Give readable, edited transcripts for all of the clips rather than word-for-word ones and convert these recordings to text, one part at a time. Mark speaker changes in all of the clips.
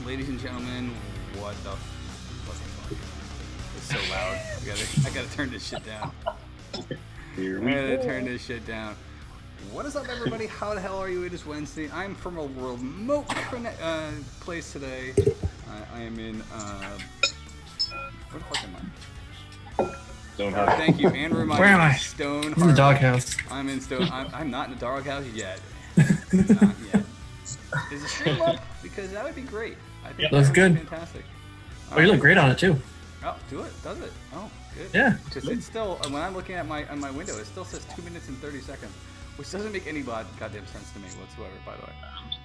Speaker 1: Ladies and gentlemen, what the fuck? It's so loud. I gotta turn this shit down. Turn this shit down. What is up, everybody? How the hell are you? It is Wednesday. I'm from a remote place today. I am in, where the fuck am I?
Speaker 2: Stone Harbor.
Speaker 1: Thank you, and remind
Speaker 3: Where am I?
Speaker 1: Stone
Speaker 3: In
Speaker 1: Harbor.
Speaker 3: the doghouse.
Speaker 1: I'm in Stone. I'm not in the doghouse yet. Not yet. Is the stream up? Because that would be great. I think
Speaker 3: Looks
Speaker 1: that would
Speaker 3: good.
Speaker 1: be fantastic.
Speaker 3: Oh, you look great on it too.
Speaker 1: Oh, do it? Does it? Oh, good.
Speaker 3: Yeah.
Speaker 1: Because it's still, when I'm looking at my window, it still says 2 minutes and 30 seconds, which doesn't make any goddamn sense to me whatsoever, by the way.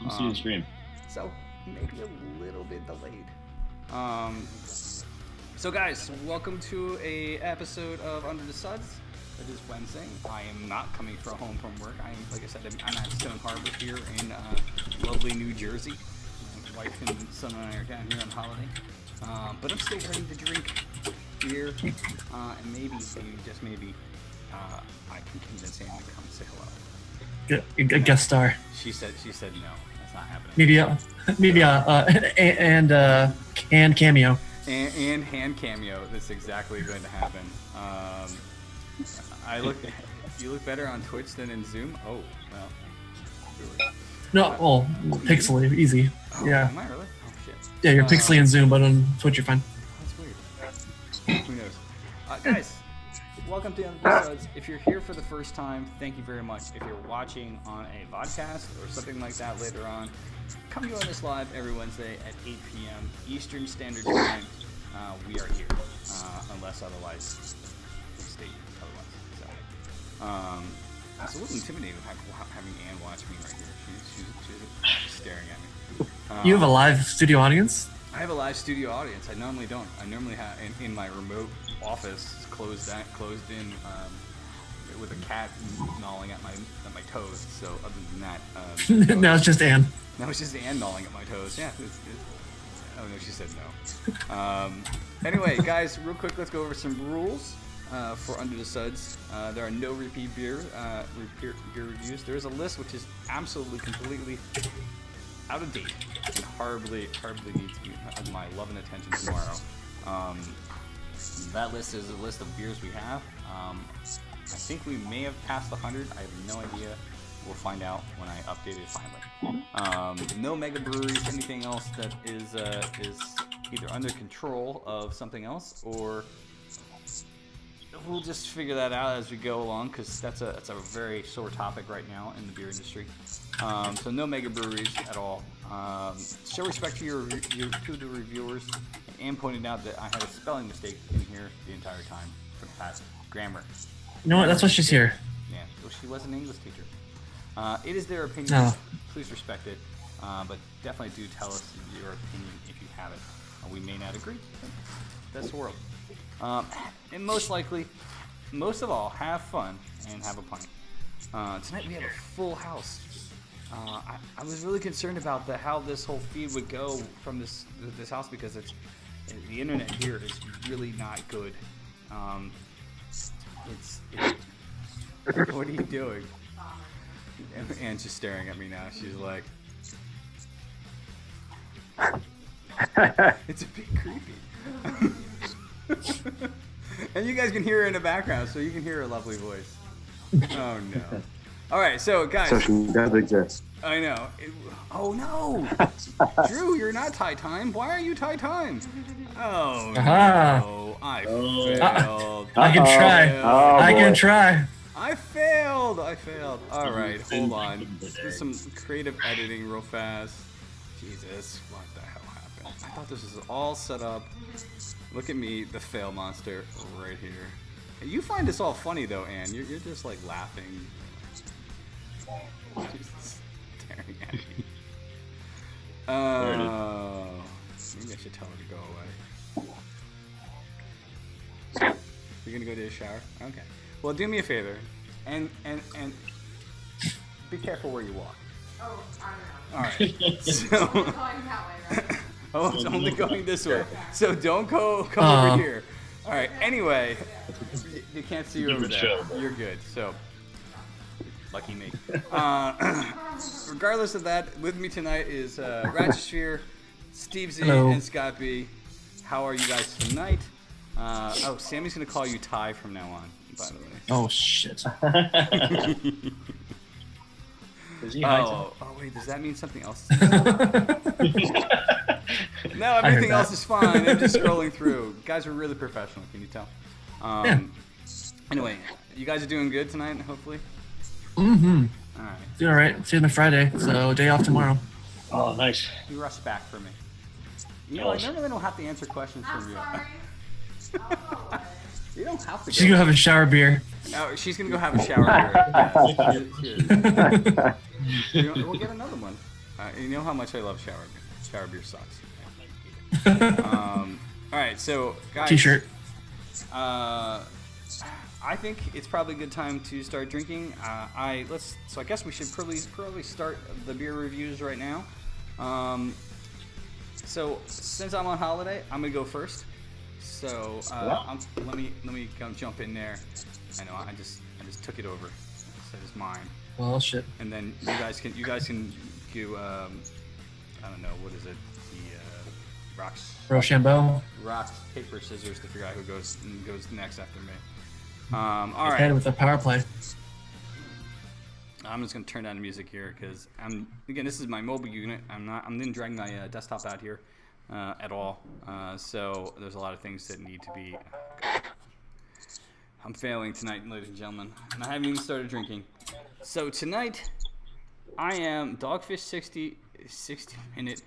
Speaker 2: I'm seeing the stream.
Speaker 1: So, maybe a little bit delayed. So guys, welcome to a episode of Under the Suds. It is Wednesday. I am not coming home from work. I am, like I said, I'm at Stone Harbor here in lovely New Jersey. My wife and son and I are down here on holiday. But I'm still ready to drink beer, and maybe, just maybe, I can convince Anne to come say hello.
Speaker 3: A guest star.
Speaker 1: She said no. That's not happening.
Speaker 3: And cameo.
Speaker 1: And hand cameo. That's exactly going to happen. You look better on Twitch than in Zoom. Oh well.
Speaker 3: No, well, pixely, easy.
Speaker 1: Oh,
Speaker 3: Yeah.
Speaker 1: Am I really? Oh shit.
Speaker 3: Yeah, you're pixely in Zoom, but on Twitch you're fine.
Speaker 1: That's weird. Who knows? Guys, welcome to Under the Suds. If you're here for the first time, thank you very much. If you're watching on a podcast or something like that later on, come join us live every Wednesday at 8 p.m. Eastern Standard Time. We are here, unless otherwise state otherwise. So, it's a little intimidating having Anne watch me right here. She's staring at me.
Speaker 3: You have a live studio audience?
Speaker 1: I have a live studio audience. I normally don't. I normally have in my remote office, closed in, with a cat gnawing at my toes. So other than that,
Speaker 3: No, it's just Anne.
Speaker 1: now it's just Anne gnawing at my toes. Yeah. Oh no, she said no. Anyway, guys, real quick, let's go over some rules for Under the Suds. There are no repeat beer reviews. There is a list which is absolutely, completely out of date and horribly needs my love and attention tomorrow. That list is a list of beers we have. I think we may have passed 100. I have no idea. We'll find out when I update it finally. No mega breweries, anything else that is either under control of something else, or we'll just figure that out as we go along, because that's a very sore topic right now in the beer industry. So no mega breweries at all. Show respect to the reviewers. Anne pointed out that I had a spelling mistake in here the entire time for the past grammar.
Speaker 3: You know what? That's why she's here.
Speaker 1: Yeah, well, she was an English teacher. It is their opinion.
Speaker 3: Oh.
Speaker 1: Please respect it. But definitely do tell us your opinion if you have it. We may not agree. That's the world. And most likely, most of all, have fun and have a pint. Tonight we have a full house. I was really concerned about how this whole feed would go from this house, because the internet here is really not good. What are you doing? Anne's just staring at me now. She's like, it's a bit creepy. And you guys can hear her in the background, so you can hear her lovely voice. Oh no. Alright, so guys.
Speaker 2: Social does exist.
Speaker 1: I know. Oh no! Drew, you're not tie time. Why are you tie time? Oh no. I failed.
Speaker 3: I can try. I can try.
Speaker 1: I failed. Alright, hold on. Let's do some creative editing real fast. Jesus, what the hell happened? I thought this was all set up. Look at me, the fail monster, right here. You find this all funny though, Anne. You're just like laughing. She's staring at me. Oh, maybe I should tell her to go away. You're gonna go to the shower? Okay. Well, do me a favor, and be careful where you walk.
Speaker 4: Oh, I
Speaker 1: All right. So.
Speaker 4: don't know. Going that way, right?
Speaker 1: Oh, it's only going this way. So don't come over here. All right. Anyway, you can't see you over there. You're good. So, lucky me. Regardless of that, with me tonight is Ratchet Steve Z
Speaker 3: Hello.
Speaker 1: and Scott B. How are you guys tonight? Sammy's gonna call you Ty from now on. By the way.
Speaker 3: Oh shit.
Speaker 2: Is he high
Speaker 1: Wait, does that mean something else?
Speaker 3: I
Speaker 1: No,
Speaker 3: heard
Speaker 1: everything
Speaker 3: that.
Speaker 1: else is fine. I'm just scrolling through. Guys are really professional. Can you tell?
Speaker 3: Yeah.
Speaker 1: Anyway, you guys are doing good tonight, hopefully.
Speaker 3: Mm-hmm.
Speaker 1: All right.
Speaker 3: Doing all right. See you on the Friday, so day off tomorrow.
Speaker 2: Oh, nice.
Speaker 1: You rush back for me. You know, I normally don't have to answer questions
Speaker 4: I'm
Speaker 1: from you.
Speaker 4: sorry. I'll go away.
Speaker 1: You don't have to.
Speaker 3: She's gonna have a shower beer.
Speaker 1: Oh, she's gonna go have a shower. Here. We'll get another one. You know how much I love shower beer. Shower beer sucks. All right, so guys.
Speaker 3: T-shirt.
Speaker 1: I think it's probably a good time to start drinking. So I guess we should probably start the beer reviews right now. So since I'm on holiday, I'm gonna go first. So let me come jump in there. I know I just took it over. So it's mine.
Speaker 3: Well, shit.
Speaker 1: And then you guys can do I don't know, what is it? The
Speaker 3: Rochambeau.
Speaker 1: rock, paper, scissors to figure out who goes next after me. All right.
Speaker 3: Ahead with a power play.
Speaker 1: I'm just gonna turn down the music here because this is my mobile unit. I didn't drag my desktop out here at all. So there's a lot of things that need to be. I'm failing tonight, ladies and gentlemen, and I haven't even started drinking. So tonight, I am Dogfish 60 minute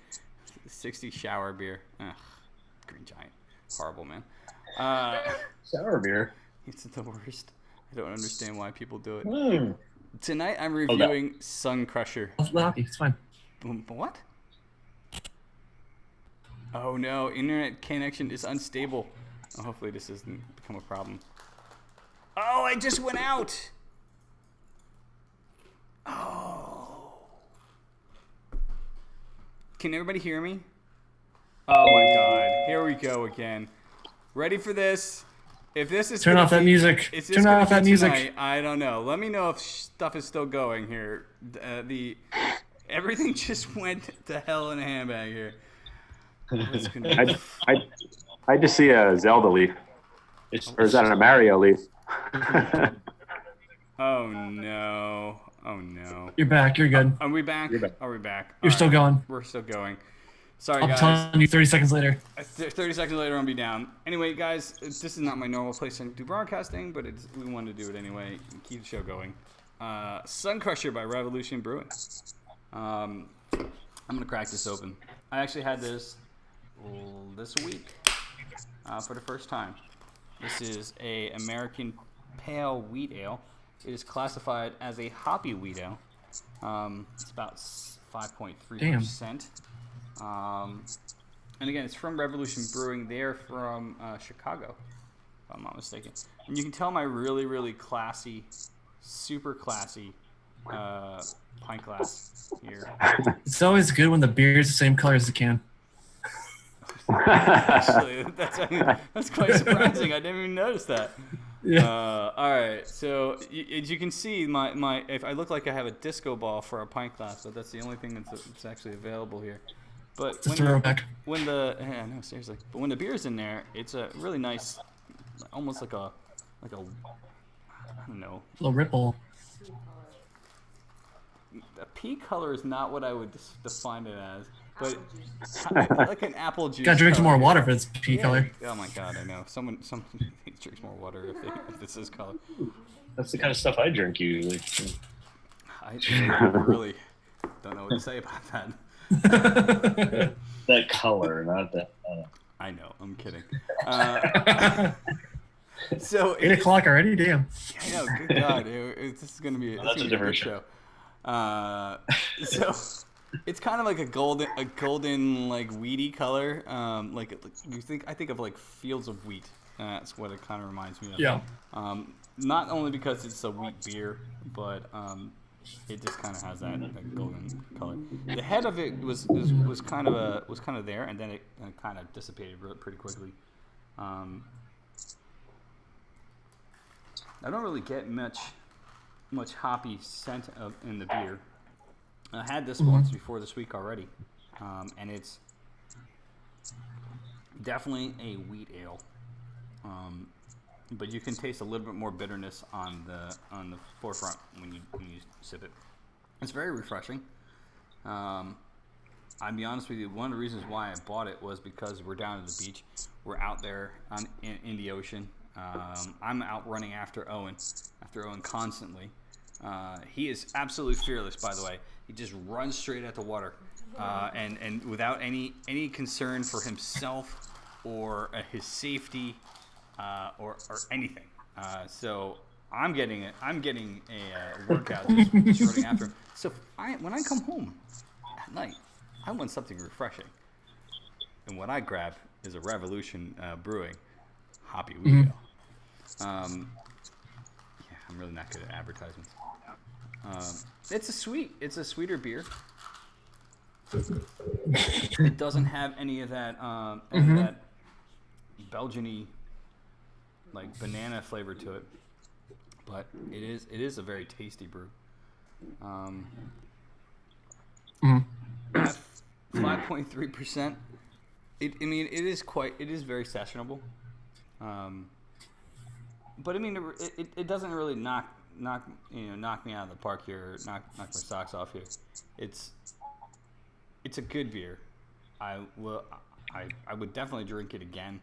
Speaker 1: 60 shower beer. Ugh, Green Giant, horrible, man.
Speaker 2: Sour beer.
Speaker 1: It's the worst. I don't understand why people do it.
Speaker 2: Mm.
Speaker 1: Tonight I'm reviewing Sun Crusher.
Speaker 3: It's fine.
Speaker 1: What? Oh no, internet connection is unstable. Oh, hopefully this doesn't become a problem. Oh, I just went out. Oh. Can everybody hear me? Oh my god. Here we go again. Ready for this? If this is
Speaker 3: Turn off that music. Turn off that music.
Speaker 1: Tonight, I don't know. Let me know if stuff is still going here. Everything just went to hell in a handbag here.
Speaker 2: I just see a Zelda leaf. Or is that a Mario leaf?
Speaker 1: Oh no. Oh no.
Speaker 3: You're back. You're good.
Speaker 1: Are we back?
Speaker 2: You're back.
Speaker 1: Are we back?
Speaker 3: You're still going.
Speaker 1: We're still going. Sorry,
Speaker 3: I'm
Speaker 1: guys.
Speaker 3: telling you 30 seconds later.
Speaker 1: 30 seconds later, I'll be down. Anyway, guys, this is not my normal place to do broadcasting, but we wanted to do it anyway. Keep the show going. Sun Crusher by Revolution Brewing. I'm going to crack this open. I actually had this week for the first time. This is a American Pale Wheat Ale. It is classified as a hoppy wheat ale. It's about 5.3%. And again, it's from Revolution Brewing. They're from Chicago, if I'm not mistaken. And you can tell my really, really classy, super classy pint glass here.
Speaker 3: It's always good when the beer is the same color as the can.
Speaker 1: Actually, that's quite surprising. I didn't even notice that.
Speaker 3: Yeah.
Speaker 1: All right, so as you can see, my if I look like I have a disco ball for a pint glass, but that's the only thing that's actually available here. But
Speaker 3: It's a throwback.
Speaker 1: no, seriously. But when the beer's in there, it's a really nice, almost like a I don't know.
Speaker 3: A little ripple.
Speaker 1: A pea color is not what I would define it as, but like an apple juice.
Speaker 3: Gotta drink some
Speaker 1: color.
Speaker 3: more water if it's pea color.
Speaker 1: Oh my god, I know. Someone drinks more water if this is color.
Speaker 2: That's the kind of stuff I drink usually.
Speaker 1: I really don't know what to say about that.
Speaker 2: That color, not that.
Speaker 1: I know, I'm kidding. So
Speaker 3: 8 o'clock already? Damn.
Speaker 1: I know, good God, this is gonna be
Speaker 2: That's a different show.
Speaker 1: So it's kind of like a golden like weedy color. I think of like fields of wheat. That's what it kind of reminds me of.
Speaker 3: Yeah.
Speaker 1: Not only because it's a wheat beer, but it just kind of has that golden color. The head of it was kind of there, and then it kind of dissipated pretty quickly. I don't really get much hoppy scent in the beer. I had this once before this week already, and it's Definitely a wheat ale, but you can taste a little bit more bitterness on the forefront when you sip it. It's very refreshing. I'll be honest with you. One of the reasons why I bought it was because we're down at the beach. We're out there in the ocean. I'm out running after Owen constantly. He is absolutely fearless, by the way. He just runs straight at the water, and without any concern for himself or his safety or anything. So I'm getting a workout just running after him. So when I come home at night, I want something refreshing, and what I grab is a Revolution Brewing Hoppy Wheat Ale. I'm really not good at advertisements. It's a sweeter beer. It doesn't have any of that that Belgian-y, like banana flavor to it, but it is a very tasty brew. 5.3%. It is very sessionable. But I mean, it doesn't really knock me out of the park here, or knock my socks off here. It's a good beer. I would definitely drink it again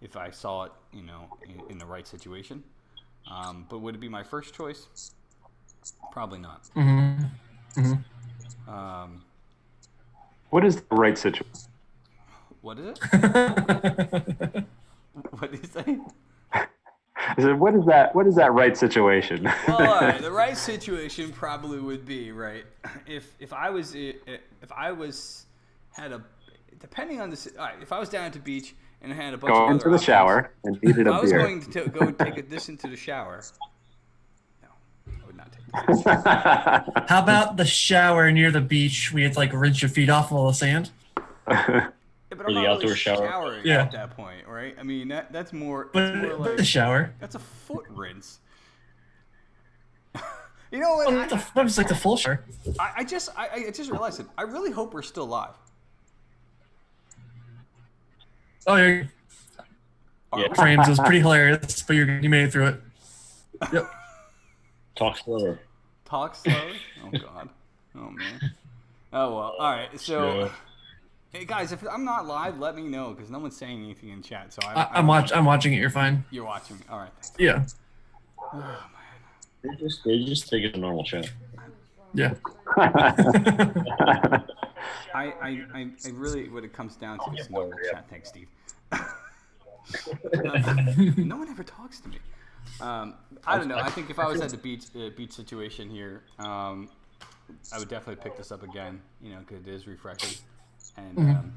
Speaker 1: if I saw it, in the right situation. But would it be my first choice? Probably not.
Speaker 2: What is the right situation?
Speaker 1: What is it? What did you say?
Speaker 2: I said, what is that right situation?
Speaker 1: Well, all right, the right situation probably would be right if I was depending on this. All right, if I was down at the beach and I had a bunch of
Speaker 2: Going
Speaker 1: other
Speaker 2: to the
Speaker 1: options,
Speaker 2: shower and needed
Speaker 1: if
Speaker 2: a
Speaker 1: I was
Speaker 2: beer.
Speaker 1: going to go take this into the shower, no, I would not take this. Into the shower.
Speaker 3: How about the shower near the beach? We had to rinse your feet off of all the sand.
Speaker 1: Yeah, but
Speaker 5: Or
Speaker 1: I'm
Speaker 5: the
Speaker 1: not
Speaker 5: outdoor
Speaker 1: really
Speaker 5: shower.
Speaker 1: showering
Speaker 3: Yeah.
Speaker 1: at that point, right? I mean, that's more.
Speaker 3: But
Speaker 1: It's more like
Speaker 3: the shower.
Speaker 1: that's a foot rinse. You know what?
Speaker 3: Well, that was like the full shower.
Speaker 1: I just realized it. I really hope we're still live.
Speaker 3: Oh, you're
Speaker 5: Yeah.
Speaker 3: frames. It was pretty hilarious, but you made it through it. Yep.
Speaker 5: Talk slower.
Speaker 1: Talk slowly. Oh God. Oh man. Oh well. All right. So,
Speaker 5: Yeah.
Speaker 1: hey guys, if I'm not live, let me know because no one's saying anything in chat. So
Speaker 3: I'm watching it. You're fine.
Speaker 1: You're watching. All right.
Speaker 3: Yeah.
Speaker 1: Oh man.
Speaker 5: They just take it a normal chat.
Speaker 3: Yeah.
Speaker 1: I really, what it comes down to is normal chat. Thanks, Steve. No one ever talks to me. I don't know. I think if I was at the beach situation here, I would definitely pick this up again. Because it is refreshing, and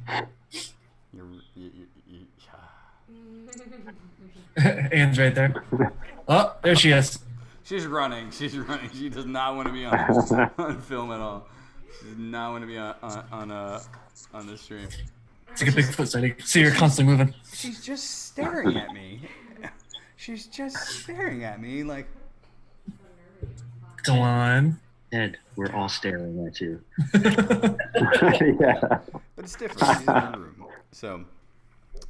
Speaker 3: Anne's right there. Oh, there she is.
Speaker 1: She's running. She does not want to be on film at all. She does not want to be on the stream.
Speaker 3: It's like a Bigfoot sighting. See her constantly moving.
Speaker 1: She's just staring at me. She's just staring at me like.
Speaker 3: Go on.
Speaker 5: Ed, we're all staring at you.
Speaker 2: Yeah.
Speaker 1: But it's different. She's in her room. So,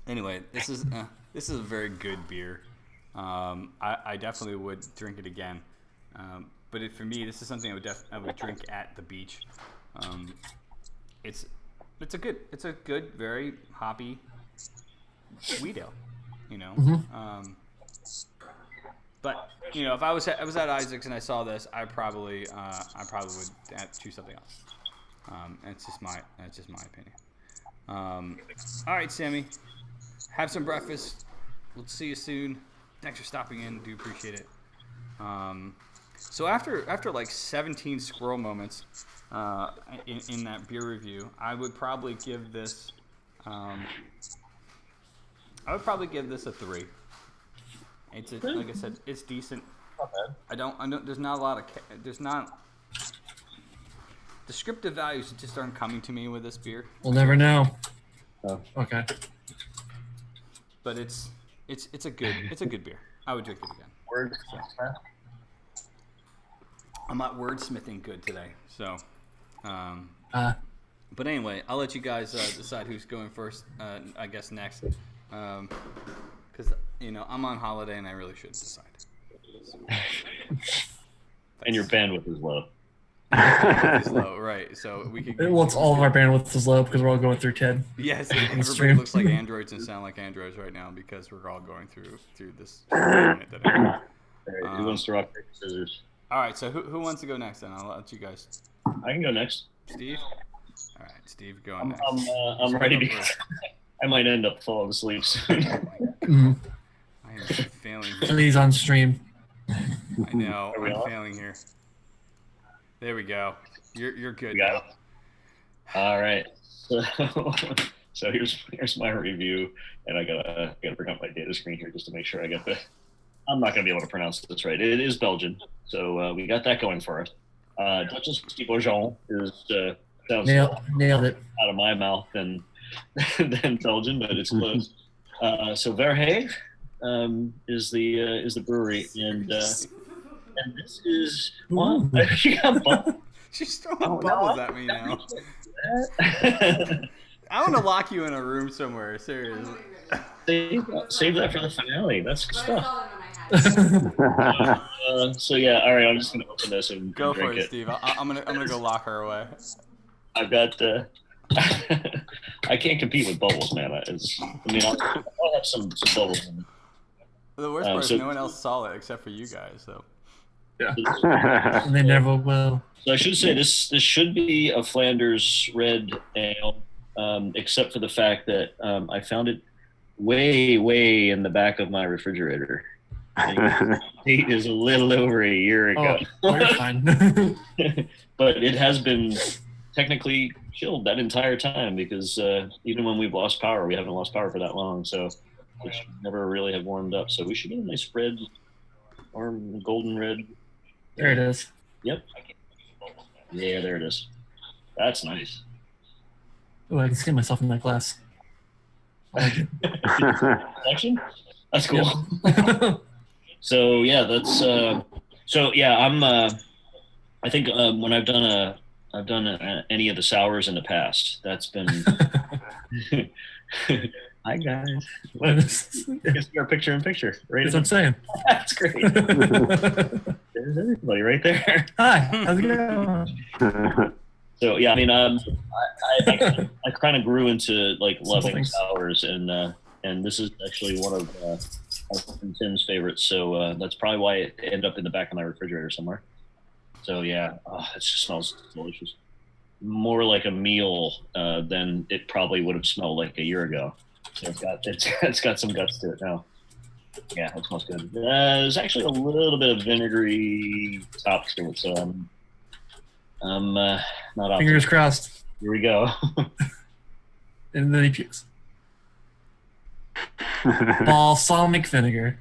Speaker 1: anyway, this is a very good beer. I definitely would drink it again. But for me, this is something I would drink at the beach. It's a good, very hoppy wheat ale. But if I was at Isaac's and I saw this, I probably would choose something else. That's just my opinion. All right, Sammy, have some breakfast. We'll see you soon. Thanks for stopping in. Do appreciate it. So after like 17 squirrel moments in that beer review, I would probably give this. A 3. Like I said, it's decent.
Speaker 5: Not bad.
Speaker 1: I don't. There's not a lot of. There's not. Descriptive values just aren't coming to me with this beer.
Speaker 3: We'll never know.
Speaker 5: Oh.
Speaker 3: Okay.
Speaker 1: But it's a good beer. I would drink it again.
Speaker 5: Words.
Speaker 1: I'm not wordsmithing good today, so. But anyway, I'll let you guys decide who's going first. I guess next, because I'm on holiday and I really should decide. So,
Speaker 5: And your bandwidth is low.
Speaker 1: It's low, right? So we could.
Speaker 3: Well, it's all of our bandwidth is low because we're all going through TED.
Speaker 1: Yes, everybody looks like androids and sound like androids right now because we're all going through this.
Speaker 5: All right, who wants to rock, paper, scissors?
Speaker 1: All right, so who wants to go next? Then I'll let you guys.
Speaker 5: I can go next.
Speaker 1: Steve. All right, Steve, go next.
Speaker 5: I'm ready because I might end up falling asleep soon.
Speaker 1: I am failing.
Speaker 3: Please on stream.
Speaker 1: I know. I'm failing here. There we go. You're good.
Speaker 5: Got it. All right. So here's my review, and I gotta bring up my data screen here just to make sure I get the. I'm not gonna be able to pronounce this right. It is Belgian, so we got that going for us. Duchess de Bourgogne is sounds
Speaker 3: nailed it
Speaker 5: out of my mouth than Belgian, but it's close. So Verhey is the brewery, and this is one.
Speaker 1: She's throwing bubbles at me now. I want to lock you in a room somewhere. Seriously.
Speaker 5: Save that for the finale. That's good stuff. So yeah, all right. I'm just gonna open this and
Speaker 1: go
Speaker 5: drink
Speaker 1: for it, Steve. I'm gonna go lock her away.
Speaker 5: I've got. I can't compete with bubbles, man. I'll have some bubbles.
Speaker 1: The worst part is no one else saw it except for you guys. So.
Speaker 3: Yeah. And they never will.
Speaker 5: So I should say this should be a Flanders red ale, except for the fact that I found it way in the back of my refrigerator. Date is a little over a year ago.
Speaker 3: Oh, you're fine.
Speaker 5: But it has been technically chilled that entire time because even when we've lost power, we haven't lost power for that long. So it should never really have warmed up. So we should get a nice red or golden red.
Speaker 3: There it is.
Speaker 5: Yep. Yeah, there it is. That's nice.
Speaker 3: Oh, I can see myself in that glass.
Speaker 5: Collection? That's cool.
Speaker 3: Yep.
Speaker 5: So yeah, that's so yeah. I think when I've done any of the sours in the past, that's been. Hi guys. It's your picture in picture. Right.
Speaker 3: That's what I'm saying.
Speaker 5: That's great. There's everybody right there.
Speaker 3: Hi. How's it going?
Speaker 5: So yeah, I mean, I kind of grew into like loving sours, and this is actually one of Tim's favorites. So that's probably why it ended up in the back of my refrigerator somewhere. So yeah, it just smells delicious. More like a meal than it probably would have smelled like a year ago. So it's got some guts to it now. Yeah, it smells good. There's actually a little bit of vinegary top to it, so I'm not optimistic.
Speaker 3: Fingers crossed.
Speaker 5: Here we go.
Speaker 3: And then he pukes. Balsamic vinegar.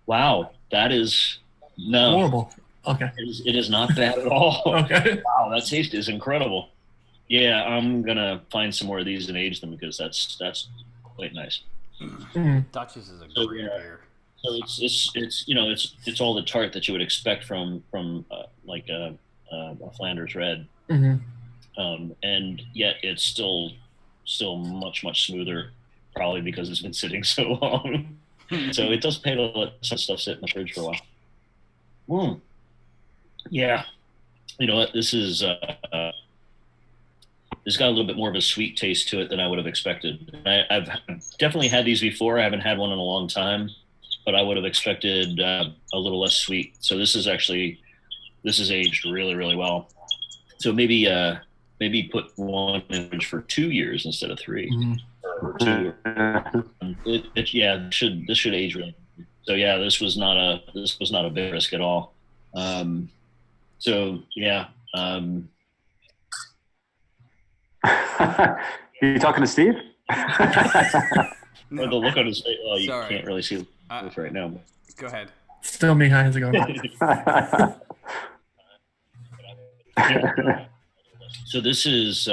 Speaker 5: Wow, that is
Speaker 3: horrible. Okay.
Speaker 5: It is not bad at all.
Speaker 3: Okay.
Speaker 5: Wow, that taste is incredible. Yeah, I'm gonna find some more of these and age them because that's quite nice.
Speaker 1: Duchess is a great beer.
Speaker 5: So it's all the tart that you would expect from like a Flanders red, and yet it's still much smoother, probably because it's been sitting so long. So it does pay to let some stuff sit in the fridge for a while. Yeah, you know what? This is it's got a little bit more of a sweet taste to it than I would have expected. I've definitely had these before. I haven't had one in a long time, but I would have expected a little less sweet. So this is aged really well. So maybe put one in the fridge for 2 years instead of 3 or 2. This should age really. So yeah, this was not a big risk at all. So yeah.
Speaker 2: You talking to Steve?
Speaker 1: No.
Speaker 5: The look on his face. Oh, you
Speaker 1: Sorry.
Speaker 5: can't really see this right now.
Speaker 1: Go ahead.
Speaker 3: Still me. How's it going?
Speaker 5: So this is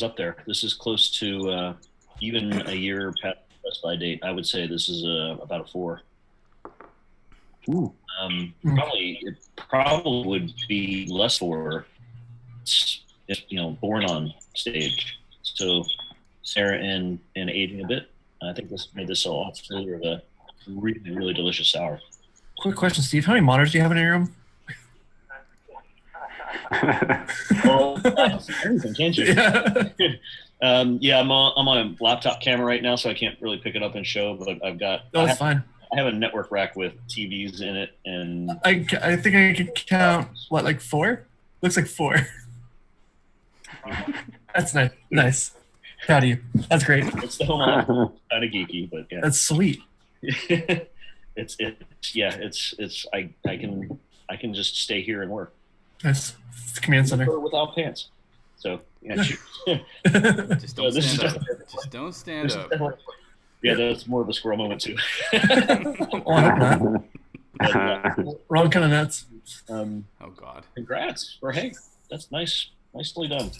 Speaker 5: up there. This is close to even a year past best by date. I would say this is about a 4.
Speaker 2: Ooh.
Speaker 5: Probably would be less 4 born on stage. So Sarah and aging a bit. I think this made this a lot smoother of a really, really delicious sour.
Speaker 3: Quick question, Steve. How many monitors do you have in your room?
Speaker 5: Well, everything, can't you?
Speaker 3: Yeah.
Speaker 5: I'm on a laptop camera right now, so I can't really pick it up and show. But
Speaker 3: That's fine.
Speaker 5: I have a network rack with TVs in it, and
Speaker 3: I think I can count like 4. Looks like 4. That's nice. Nice. Proud of you. That's great.
Speaker 5: it's the home office. Kind of geeky, but yeah.
Speaker 3: That's sweet.
Speaker 5: I can just stay here and work.
Speaker 3: Nice. Command center.
Speaker 5: Without pants. So yeah.
Speaker 1: Just don't
Speaker 5: this is
Speaker 1: stand up. Just don't stand up.
Speaker 5: Yeah, that's more of a squirrel moment too.
Speaker 3: Oh, I hope not. Wrong kind of nuts.
Speaker 1: Oh God.
Speaker 5: Congrats for Hank. That's nice. Nicely done.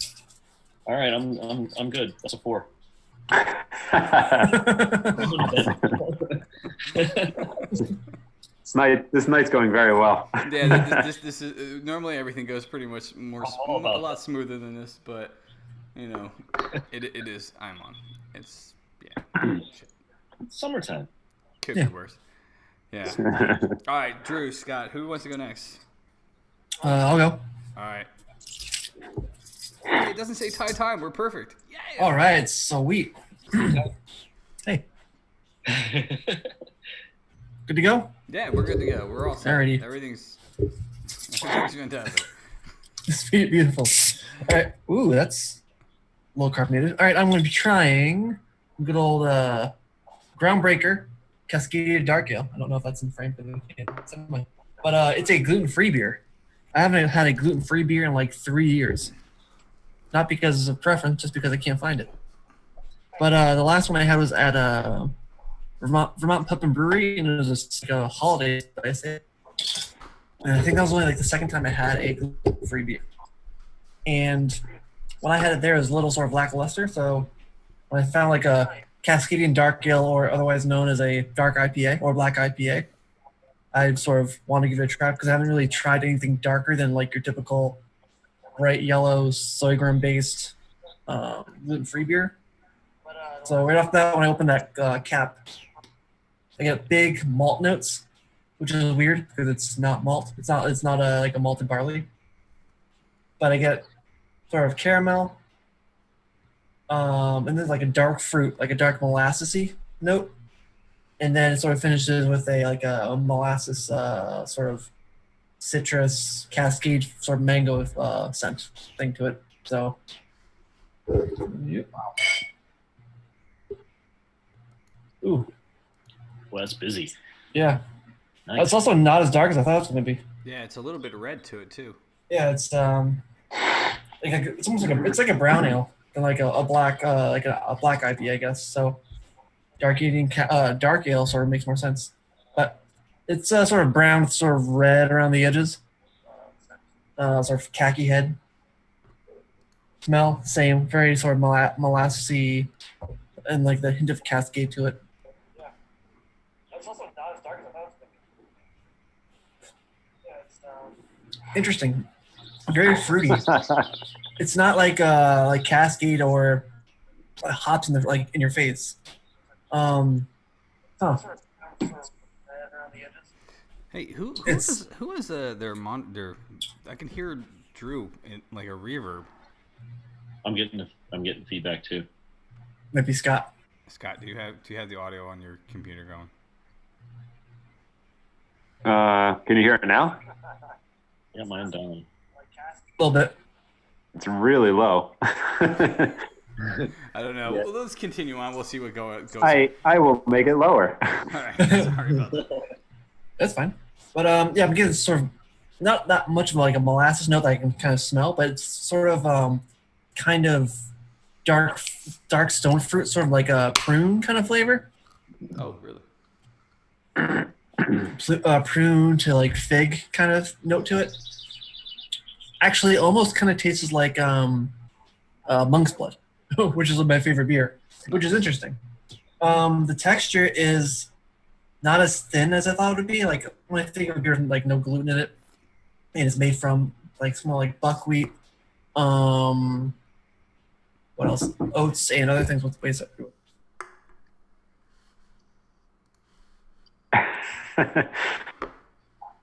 Speaker 5: All right, I'm good. That's a 4.
Speaker 2: This night's going very well.
Speaker 1: Yeah, this is normally everything goes pretty much a lot smoother than this, but it is. I'm on. It's shit.
Speaker 5: It's summertime.
Speaker 1: Could be worse. Yeah. All right, Drew, Scott, who wants to go next?
Speaker 3: I'll go.
Speaker 1: All right. Hey, it doesn't say tie time. We're perfect. Yeah.
Speaker 3: All right, sweet. Hey. Good to go?
Speaker 1: Yeah, we're good to go. We're all set.
Speaker 3: Alrighty.
Speaker 1: Everything's fantastic.
Speaker 3: It's beautiful. All right. Ooh, that's a little carbonated. All right, I'm going to be trying good old Groundbreaker Cascadia Dark Ale. I don't know if that's in frame for the can, but it's a gluten-free beer. I haven't had a gluten-free beer in like 3 years. Not because of preference, just because I can't find it. But the last one I had was at Vermont Pub and Brewery, and it was just like a holiday spice. And I think that was only like the second time I had a gluten-free beer. And when I had it there, it was a little sort of lackluster. So when I found like a Cascadian Dark Ale, or otherwise known as a dark IPA or black IPA, I sort of want to give it a try because I haven't really tried anything darker than like your typical bright yellow sorghum-based gluten-free beer. So right off the bat, when I opened that cap, I get big malt notes, which is weird because it's not malt. It's not like a malted barley. But I get sort of caramel, and then like a dark fruit, like a dark molassesy note, and then it sort of finishes with a molasses sort of citrus cascade sort of mango scent thing to it. So, yep. Ooh.
Speaker 5: Well, that's busy.
Speaker 3: Yeah.
Speaker 5: Nice.
Speaker 3: It's also not as dark as I thought it was going to be.
Speaker 1: Yeah, it's a little bit red to it too.
Speaker 3: Yeah, it's it's almost like a brown ale than like a black a black IPA, I guess. So dark ale sort of makes more sense. But it's sort of brown with sort of red around the edges. Sort of khaki head. Smell, same, very sort of molassesy, and like the hint of cascade to it. Yeah. It's also not as dark as I thought it was going to be. Yeah, it's interesting. Very fruity. It's not like cascade or hops in your face. Huh.
Speaker 1: Hey, who is their monitor? I can hear Drew in like a reverb.
Speaker 5: I'm getting feedback too.
Speaker 3: Might be Scott.
Speaker 1: Scott, do you have the audio on your computer going?
Speaker 2: Can you hear it now?
Speaker 5: Yeah, mine down.
Speaker 3: A little bit.
Speaker 2: It's really low.
Speaker 1: I don't know. Yeah. Well, let's continue on. We'll see what goes.
Speaker 2: I will make it lower.
Speaker 1: All right. Sorry about that.
Speaker 3: That's fine. But yeah, I'm getting sort of not that much of like a molasses note that I can kind of smell, but it's sort of kind of dark stone fruit, sort of like a prune kind of flavor.
Speaker 1: Oh, really?
Speaker 3: Prune to like fig kind of note to it. Actually, almost kind of tastes like monk's blood, which is my favorite beer, which is interesting. The texture is not as thin as I thought it would be. Like when I think of beer, like no gluten in it, and it's made from like small like buckwheat, What else? Oats and other things. What's ways up?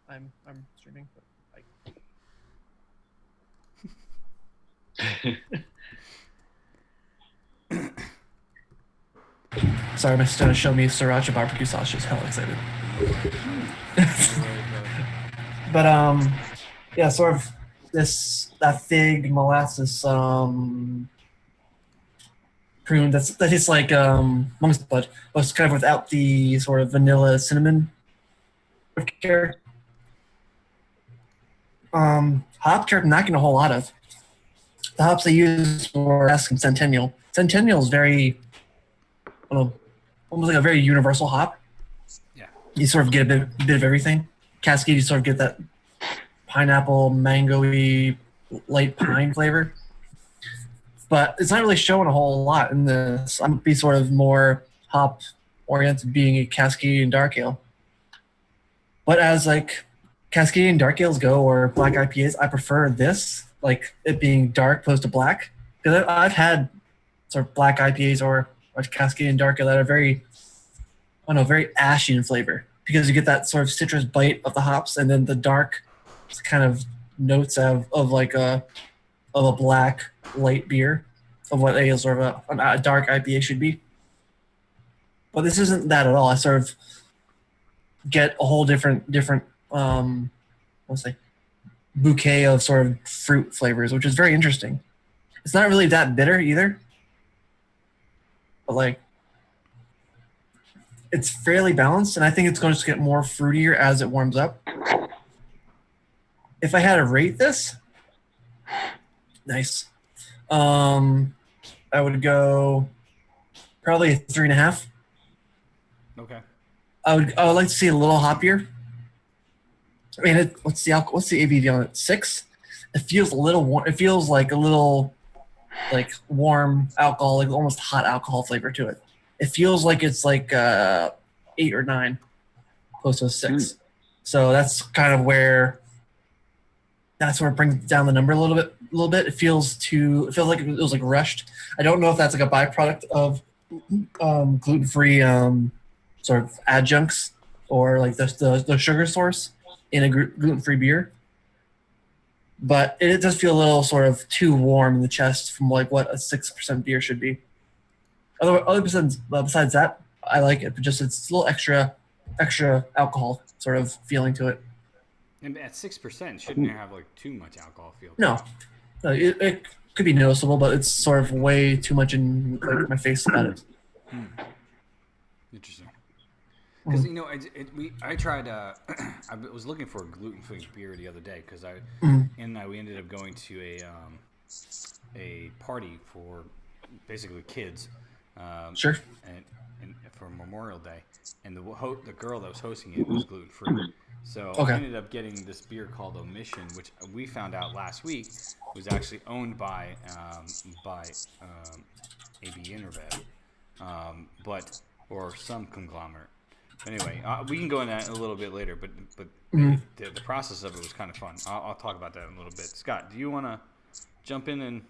Speaker 3: I'm streaming. Sorry, my sister showed me sriracha barbecue sauce. She's hella excited. But yeah, sort of that fig molasses prune that tastes like monk's blood, but it's kind of without the sort of vanilla cinnamon character. Hop care I'm not getting a whole lot of. The hops they use for Ask and Centennial. Centennial is very, I don't know, almost like a very universal hop.
Speaker 1: Yeah.
Speaker 3: You sort of get a bit of everything. Cascade, you sort of get that pineapple, mango-y, light pine flavor. But it's not really showing a whole lot in this. I'm going to be sort of more hop-oriented, being a Cascadian Dark Ale. But as like Cascadian Dark Ales go, or black IPAs, I prefer this, like it being dark opposed to black. Because I've had sort of black IPAs or Cascadian Dark Ale that are very, I don't know, very ashy in flavor. Because you get that sort of citrus bite of the hops, and then the dark kind of notes of like a black light beer, of what a sort of a dark IPA should be. But this isn't that at all. I sort of get a whole different bouquet of sort of fruit flavors, which is very interesting. It's not really that bitter either, but like it's fairly balanced, and I think it's going to get more fruitier as it warms up. If I had to rate this, nice. I would go probably a 3.5.
Speaker 1: Okay.
Speaker 3: I would like to see a little hoppier. I mean, what's the ABV on it? 6. It feels a little warm. It feels like a little like warm alcohol, like almost hot alcohol flavor to it. It feels like it's like 8 or 9, close to a 6. So that's kind of where it brings down the number a little bit. It feels like it was like rushed. I don't know if that's like a byproduct of gluten-free sort of adjuncts or like the sugar source in a gluten-free beer. But it does feel a little sort of too warm in the chest from like what a 6% beer should be. Besides that, I like it, but just it's a little extra alcohol sort of feeling to it.
Speaker 1: And at 6%, shouldn't it have like too much alcohol feel?
Speaker 3: No, it could be noticeable, but it's sort of way too much in like my face about it.
Speaker 1: Interesting. Because I tried. I was looking for a gluten-free beer the other day because we ended up going to a party for basically kids.
Speaker 3: Sure.
Speaker 1: And for Memorial Day, and the girl that was hosting it was gluten-free. So
Speaker 3: Okay.
Speaker 1: I ended up getting this beer called Omission, which we found out last week was actually owned by AB InterBev, or some conglomerate. Anyway, we can go into that a little bit later, but the process of it was kind of fun. I'll talk about that in a little bit. Scott, do you want to jump in and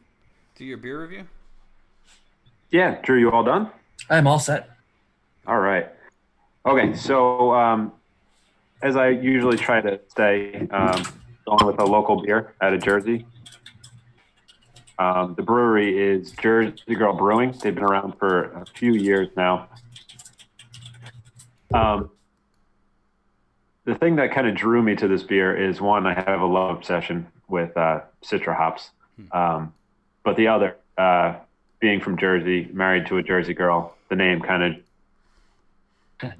Speaker 1: do your beer review?
Speaker 2: Yeah, Drew, you all done?
Speaker 3: I'm all set.
Speaker 2: All right. Okay, so as I usually try to stay going with a local beer out of Jersey. The brewery is Jersey Girl Brewing. They've been around for a few years now. The thing that kind of drew me to this beer is, one, I have a love obsession with Citra hops. But the other, being from Jersey, married to a Jersey girl, the name kind of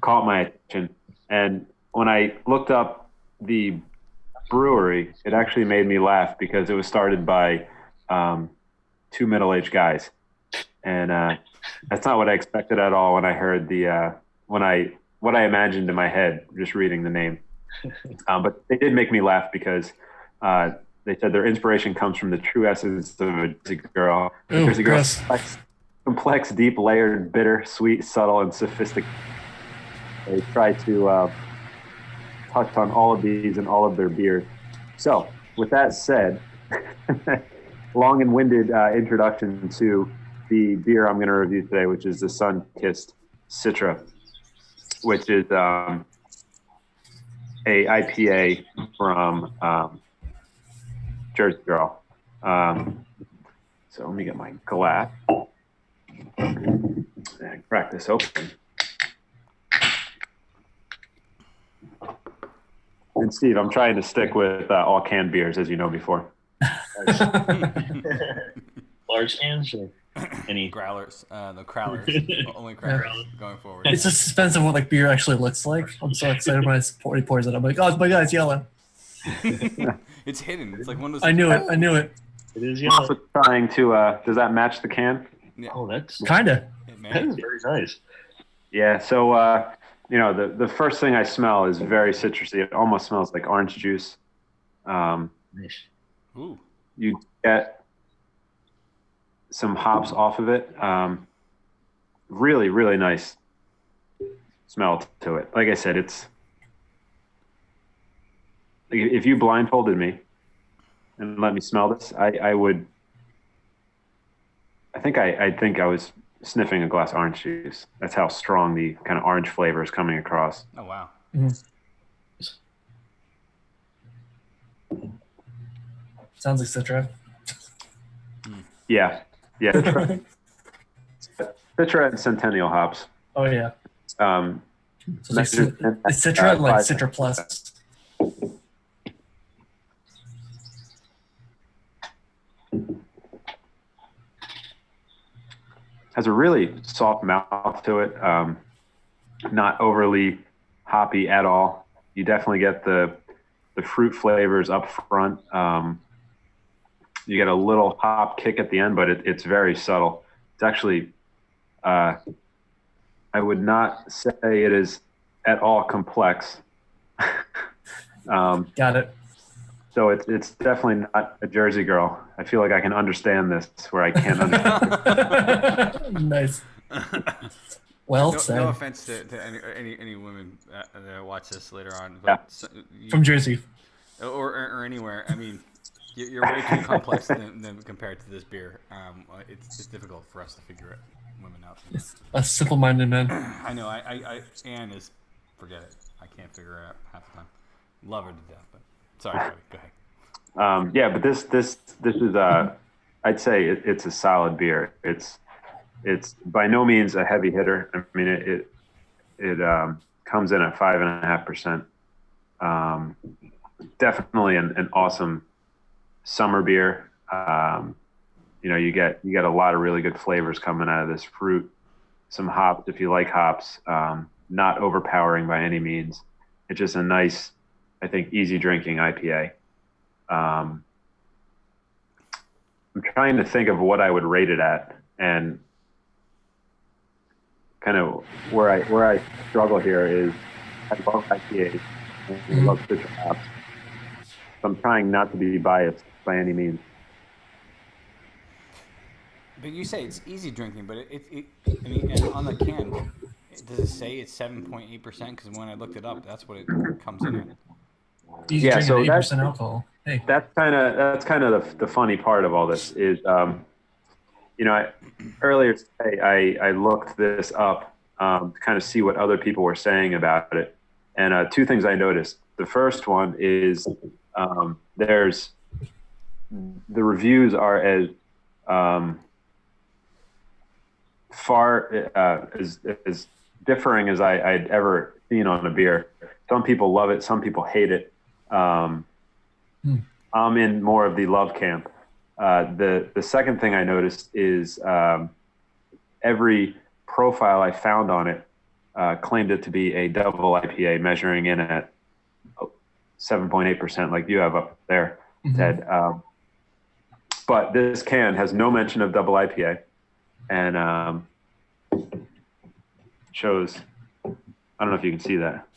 Speaker 2: caught my attention. And when I looked up the brewery, it actually made me laugh because it was started by two middle-aged guys. And that's not what I expected at all when I heard what I imagined in my head just reading the name. But they did make me laugh because they said their inspiration comes from the true essence of a Jersey girl.
Speaker 3: Ooh,
Speaker 2: Jersey girl
Speaker 3: gross.
Speaker 2: complex, deep, layered, bitter, sweet, subtle, and sophisticated. They try to touch on all of these in all of their beers. So, with that said, long and winded introduction to the beer I'm going to review today, which is the Sun-Kissed Citra, which is a IPA from Jersey Girl. So let me get my glass and crack this open. And Steve, I'm trying to stick with all canned beers, as you know before.
Speaker 5: Large cans or any
Speaker 1: growlers? The crowlers. Only crowlers going forward.
Speaker 3: It's just suspense of what like beer actually looks like. I'm so excited when he pours it. I'm like, oh my god, it's yellow.
Speaker 1: It's hidden. It's like one of those.
Speaker 3: I knew it.
Speaker 5: It is
Speaker 2: I'm
Speaker 5: yellow.
Speaker 2: also trying to. Does that match the can?
Speaker 1: Yeah.
Speaker 5: Oh, that's
Speaker 3: Kinda.
Speaker 5: that is very nice.
Speaker 2: Yeah. So the first thing I smell is very citrusy. It almost smells like orange juice.
Speaker 5: Nice.
Speaker 1: Ooh.
Speaker 2: You get some hops off of it. Really, really nice smell to it. Like I said, it's if you blindfolded me and let me smell this, I would. I think I was sniffing a glass of orange juice. That's how strong the kind of orange flavor is coming across.
Speaker 1: Oh wow.
Speaker 3: Sounds like Citra.
Speaker 2: Yeah. Citra and Centennial hops.
Speaker 3: Oh yeah.
Speaker 2: Um,
Speaker 3: So it's like it's Citra and like
Speaker 2: 5%.
Speaker 3: Citra Plus.
Speaker 2: Has a really soft mouth to it. Not overly hoppy at all. You definitely get the fruit flavors up front. You get a little hop kick at the end, but it's very subtle. It's actually, I would not say it is at all complex.
Speaker 3: Got it.
Speaker 2: So it's definitely not a Jersey Girl. I feel like I can understand this where I can't understand.
Speaker 3: Nice. Well said.
Speaker 1: No offense to any women that watch this later on, but
Speaker 2: Yeah.
Speaker 3: From Jersey.
Speaker 1: or anywhere. I mean, you're way too complex than compared to this beer. It's difficult for us to figure women out.
Speaker 3: A simple-minded man.
Speaker 1: I know. Anne is, forget it. I can't figure her out half the time. Love her to death, but sorry, Cody, go ahead.
Speaker 2: Yeah, but this is I'd say it's a solid beer. It's by no means a heavy hitter. I mean, it comes in at 5.5%. Definitely an awesome summer beer. You get a lot of really good flavors coming out of this fruit. Some hops if you like hops. Not overpowering by any means. It's just a nice, I think, easy drinking IPA. I'm trying to think of what I would rate it at, and kind of where I struggle here is I love IPAs and I love citrus hops. So I'm trying not to be biased by any means.
Speaker 1: But you say it's easy drinking, but I mean, and on the can, does it say it's 7.8%? Because when I looked it up, that's what it comes in at.
Speaker 3: Easy
Speaker 2: Yeah,
Speaker 3: drinking,
Speaker 2: so
Speaker 3: 8% alcohol. Hey.
Speaker 2: That's kind of the funny part of all this is, earlier today I looked this up to kind of see what other people were saying about it, and two things I noticed. The first one is there's the reviews are as far as differing as I'd ever seen on a beer. Some people love it, some people hate it. I'm in more of the love camp. The second thing I noticed is every profile I found on it claimed it to be a double IPA, measuring in at 7.8%, like you have up there, Ted. But this can has no mention of double IPA, and shows. I don't know if you can see that.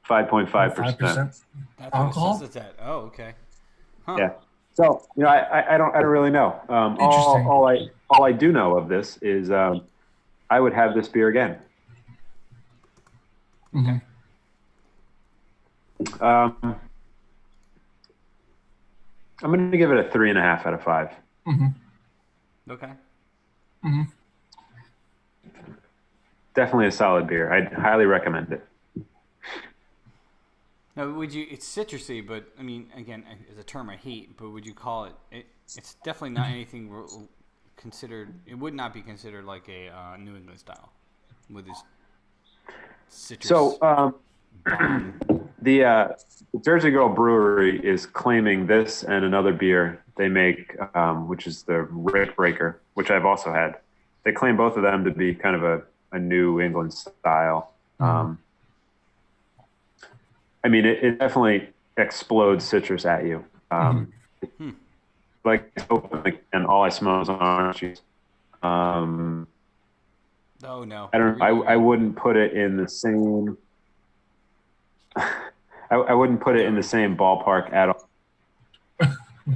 Speaker 2: 5.5%.
Speaker 3: 5%.
Speaker 1: That's
Speaker 3: Alcohol?
Speaker 1: what it says it's at. Oh, okay. Huh.
Speaker 2: Yeah. So I don't really know.
Speaker 3: Interesting.
Speaker 2: All I do know of this is I would have this beer again.
Speaker 3: Mm-hmm.
Speaker 2: I'm going to give it a 3.5 out of 5.
Speaker 1: Okay.
Speaker 2: Definitely a solid beer. I'd highly recommend it.
Speaker 1: Now, would you? It's citrusy, but I mean, again, it's a term I hate. But would you call it? It's definitely not anything considered. It would not be considered like a New England style with this citrus.
Speaker 2: So the Jersey Girl Brewery is claiming this and another beer they make, which is the Rick Breaker, which I've also had. They claim both of them to be kind of a New England style. I mean, it definitely explodes citrus at you. Like, and all I smell is orange juice.
Speaker 1: Oh no!
Speaker 2: I wouldn't put it in the same. I wouldn't put it in the same ballpark at all.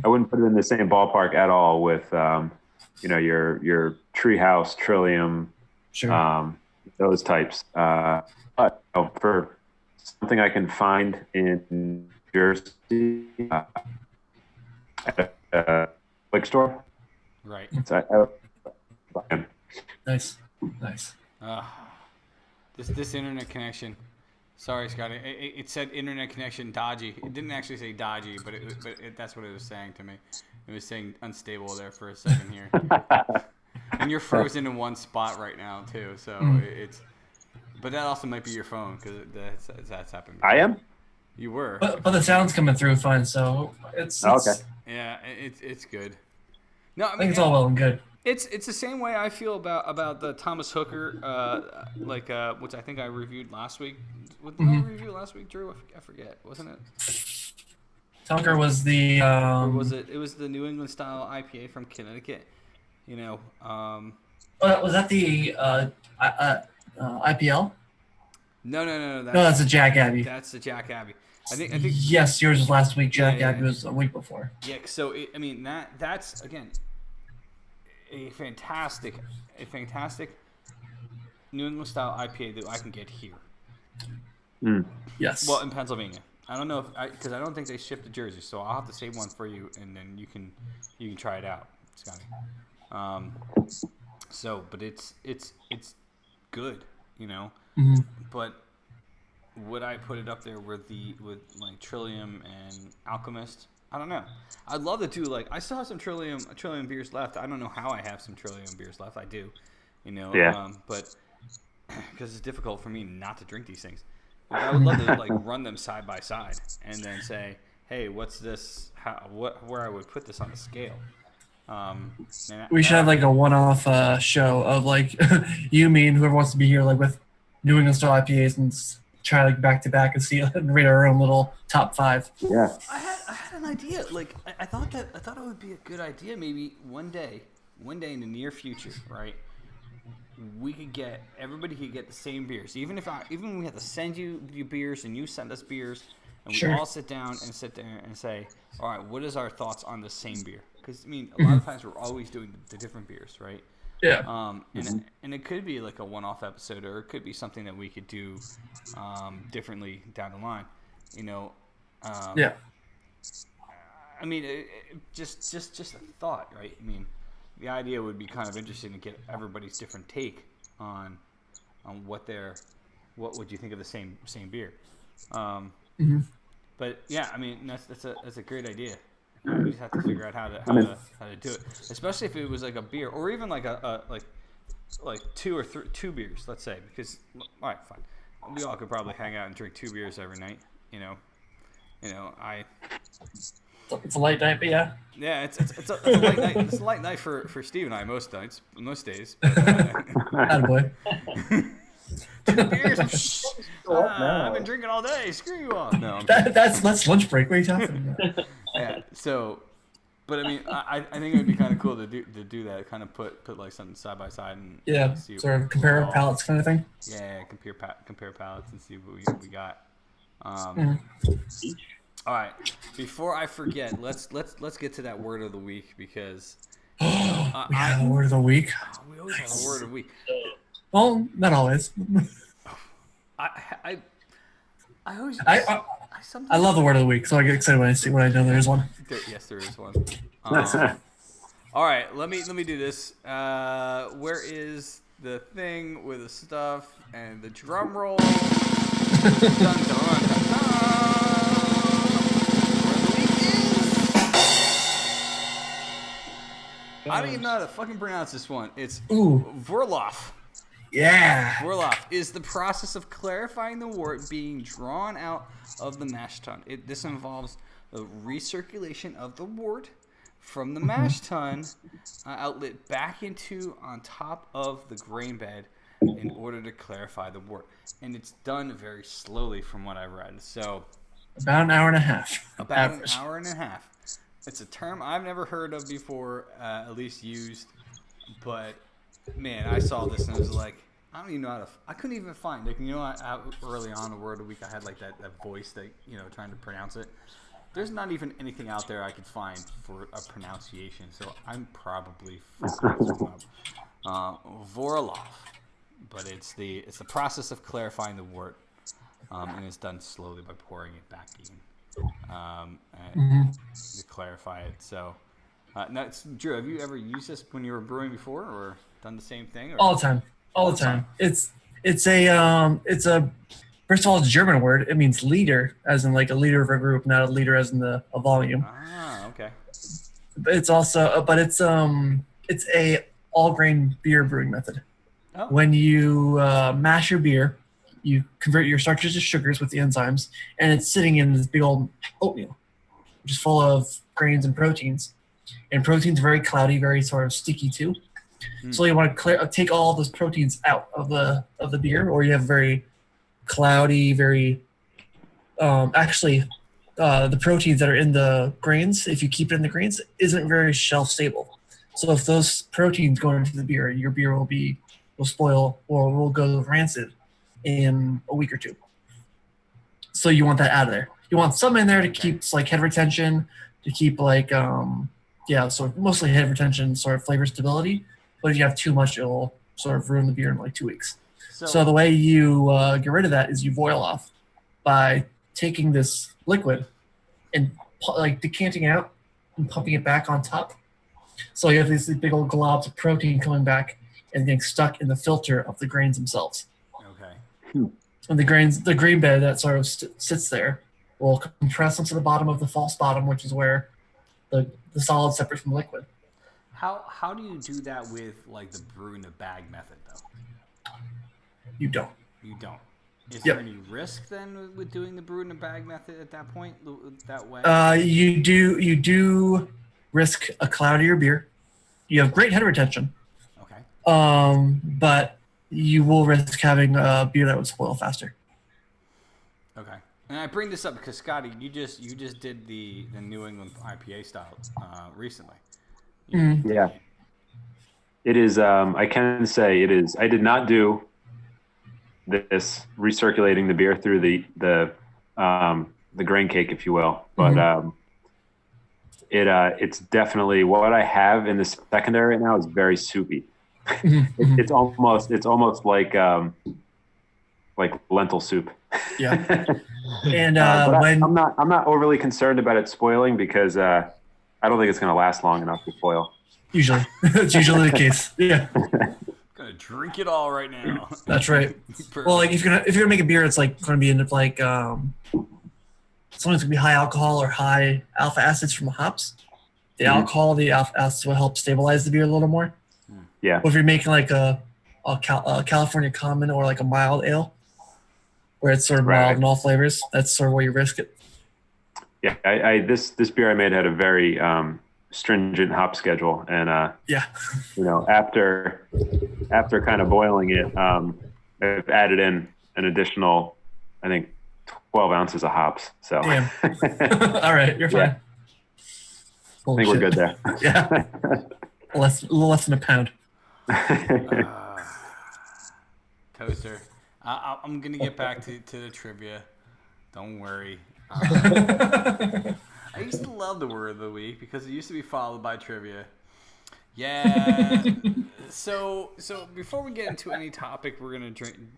Speaker 2: I wouldn't put it in the same ballpark at all with, your Treehouse, Trillium, those types. But for something I can find in Jersey at a liquor store,
Speaker 1: right?
Speaker 3: Nice.
Speaker 1: This internet connection. Sorry, Scotty. It said internet connection dodgy. It didn't actually say dodgy, but that's what it was saying to me. It was saying unstable there for a second here. And you're frozen in one spot right now too. So it's. But that also might be your phone because that's happened before.
Speaker 2: I am.
Speaker 1: You were.
Speaker 3: But the sound's coming through fine, so it's
Speaker 2: okay.
Speaker 1: Yeah, it's good. No,
Speaker 3: I think it's all well and good.
Speaker 1: It's the same way I feel about the Thomas Hooker, which I think I reviewed last week. What did I review last week, Drew? I forget, wasn't it?
Speaker 3: Hooker was the.
Speaker 1: Or was it? It was the New England style IPA from Connecticut.
Speaker 3: Was that the IPL?
Speaker 1: No.
Speaker 3: That's a Jack Abbey.
Speaker 1: That's the Jack Abbey. I think.
Speaker 3: Yes, yours was last week. Jack Abbey was a week before.
Speaker 1: Yeah. So that's again a fantastic New England style IPA that I can get here.
Speaker 3: Yes.
Speaker 1: Well, in Pennsylvania. I don't know because I don't think they ship to Jersey, so I'll have to save one for you, and then you can try it out, Scotty. But it's good, But would I put it up there with like Trillium and Alchemist? I don't know. I'd love to do I still have some Trillium beers left. I don't know how I have some Trillium beers left. I do,
Speaker 2: Yeah.
Speaker 1: But because it's difficult for me not to drink these things. But I would love to run them side by side and then say, hey, what's this? Where I would put this on the scale.
Speaker 3: We should have a one-off show of you, me, and whoever wants to be here with New England style IPAs and try back to back and see and rate our own little top 5.
Speaker 2: Yeah.
Speaker 1: I had an idea. I thought it would be a good idea. Maybe one day in the near future, right? Everybody could get the same beers. Even we have to send you beers and you send us beers, and we all sit down and sit there and say, all right, what is our thoughts on the same beer? Because a lot of times we're always doing the different beers, right?
Speaker 3: Yeah.
Speaker 1: And it could be a one-off episode, or it could be something that we could do differently down the line.
Speaker 3: Yeah.
Speaker 1: I mean, just a thought, right? I mean, the idea would be kind of interesting to get everybody's different take on what would you think of the same beer. But yeah, I mean that's a great idea. We just have to figure out how to do it, especially if it was a beer or even a 2 or 2 beers, let's say. Because all right, fine, we all could probably hang out and drink 2 beers every night.
Speaker 3: It's a light night, but yeah.
Speaker 1: Yeah, it's a light night. It's a light night for Steve and I most days. But,
Speaker 3: Attaboy.
Speaker 1: 2 beers. I've been drinking all day. Screw you all. No,
Speaker 3: that's lunch break. What are you talking about?
Speaker 1: Yeah. So, but I mean, I think it would be kind of cool to do that. Kind of put something side by side and see
Speaker 3: sort of compare palettes kind of thing.
Speaker 1: Yeah, compare palettes and see what we got. All right. Before I forget, let's get to that word of the week because
Speaker 3: we have a word of the week.
Speaker 1: We always have a word of the week.
Speaker 3: Well, not always.
Speaker 1: I always.
Speaker 3: I love the word of the week, so I get excited when I know there is one.
Speaker 1: Yes, there is one. All right, let me do this. Where is the thing with the stuff and the drum roll? Dun, dun, dun, dun, dun. Where the week is? I don't even know how to fucking pronounce this one. It's Vorloff.
Speaker 3: Yeah.
Speaker 1: Vorloff is the process of clarifying the wort being drawn out of the mash tun. This involves the recirculation of the wort from the mash tun outlet back into on top of the grain bed in order to clarify the wort. And it's done very slowly from what I read. So
Speaker 3: about an hour and a half.
Speaker 1: About an hour and a half. It's a term I've never heard of before, at least used. But, man, I saw this and I was like, I don't even know how to... I couldn't even find it. You know, early on in Word of the Week, I had like that voice that, you know, trying to pronounce it. There's not even anything out there I could find for a pronunciation, so I'm probably fucking this one up. Vorloff, but it's the process of clarifying the wort, and it's done slowly by pouring it back in to clarify it. So, now, Drew, have you ever used this when you were brewing before, or done the same thing? Or?
Speaker 3: All the time. All the time. It's a first of all, it's a German word. It means leader, as in like a leader of a group, not a leader as in a volume.
Speaker 1: Ah, okay.
Speaker 3: But it's also, it's a all grain beer brewing method.
Speaker 1: Oh.
Speaker 3: When you mash your beer, you convert your starches to sugars with the enzymes, and it's sitting in this big old oatmeal, which is full of grains and proteins. And protein's very cloudy, very sort of sticky too. So you want to take all those proteins out of the beer, or you have very cloudy, very the proteins that are in the grains, if you keep it in the grains, isn't very shelf stable. So if those proteins go into the beer, your beer will spoil or will go rancid in a week or two. So you want that out of there. You want some in there to keep like head retention, to keep like sort of mostly head retention, sort of flavor stability. But if you have too much, it'll sort of ruin the beer in like 2 weeks. So the way you get rid of that is you boil off by taking this liquid and like decanting out and pumping it back on top. So you have these big old globs of protein coming back and getting stuck in the filter of the grains themselves.
Speaker 1: Okay.
Speaker 3: And the grain bed that sort of sits there will compress onto the bottom of the false bottom, which is where the solid separate from the liquid.
Speaker 1: How do you do that with like the brew in the bag method though?
Speaker 3: You don't.
Speaker 1: You don't. Is there any risk then with doing the brew in the bag method at that point? That way?
Speaker 3: You do risk a cloudier beer. You have great head retention.
Speaker 1: Okay.
Speaker 3: But you will risk having a beer that would spoil faster.
Speaker 1: Okay. And I bring this up because Scotty, you just did the New England IPA style recently.
Speaker 2: Yeah. It is. I can say it is. I did not do this recirculating the beer through the grain cake, if you will, but it's definitely what I have in the secondary right now is very soupy. It's almost like lentil soup.
Speaker 3: Yeah. And
Speaker 2: I'm not overly concerned about it spoiling because I don't think it's going to last long enough to spoil.
Speaker 3: Usually, it's usually the case. Yeah.
Speaker 1: Gonna drink it all right now.
Speaker 3: That's right. Well, like if you're gonna make a beer, it's like going to be in like something's gonna be high alcohol or high alpha acids from the hops. The alcohol, the alpha acids will help stabilize the beer a little more.
Speaker 2: Yeah.
Speaker 3: Or if you're making like a California common or like a mild ale, where it's sort of mild in all flavors, that's sort of where you risk it.
Speaker 2: Yeah, this beer I made had a very stringent hop schedule, and after kind of boiling it, I've added in an additional, I think, 12 ounces of hops. So
Speaker 3: damn. All right, you're fine.
Speaker 2: Yeah. I think we're good there.
Speaker 3: Yeah, a little less than a pound.
Speaker 1: Toaster, I'm gonna get back to the trivia. Don't worry. I used to love the word of the week because it used to be followed by trivia. Yeah. So before we get into any topic we're gonna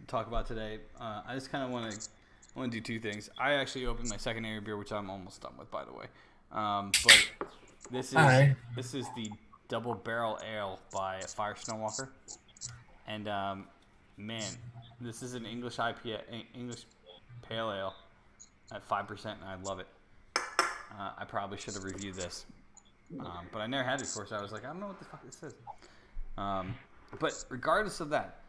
Speaker 1: talk about today, I just kind of want to do two things. I actually opened my secondary beer, which I'm almost done with, by the way. But this is the double barrel ale by Firestone Walker, and man, this is an English IPA, English pale ale at 5%, and I love it. I probably should have reviewed this, but I never had it before, so I was like, I don't know what the fuck this is. But regardless of that,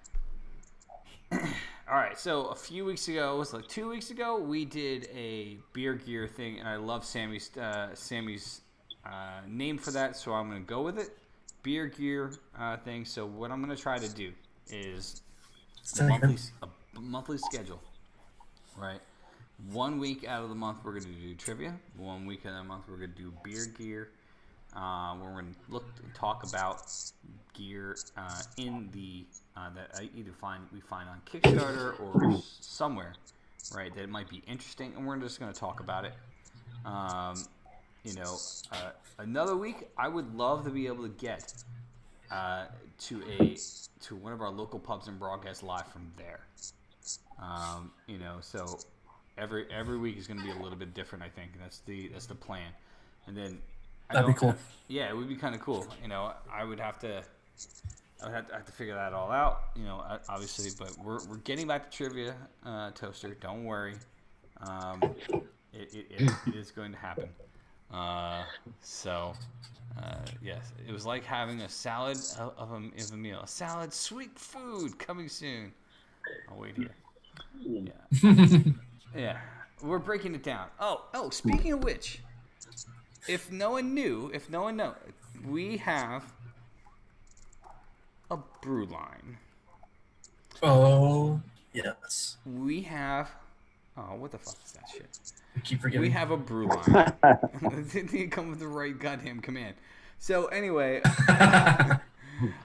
Speaker 1: all right. So a few weeks ago, it was like 2 weeks ago, we did a beer gear thing, and I love Sammy's name for that, so I'm gonna go with it. Beer gear thing. So what I'm gonna try to do is a monthly schedule, right? 1 week out of the month we're gonna do trivia. 1 week out of the month we're gonna do beer gear. We're gonna talk about gear in the that I either we find on Kickstarter or somewhere, right? That might be interesting, and we're just gonna talk about it. Another week I would love to be able to get to one of our local pubs and broadcast live from there. So every week is going to be a little bit different. I think that's the plan. And then
Speaker 3: that'd be cool.
Speaker 1: Yeah, it would be kind of cool. I would have to figure that all out. Obviously, but we're getting back to trivia, Toaster. Don't worry. It is going to happen. Yes, it was like having a salad of a meal. A salad, sweet food coming soon. I'll wait here. Yeah. Yeah. We're breaking it down. Oh, speaking of which, if no one knows, we have a brew line.
Speaker 3: Oh, yes.
Speaker 1: We have what the fuck is that shit?
Speaker 3: I keep forgetting.
Speaker 1: We have a brew line. Didn't come with the right goddamn command. So anyway, I'm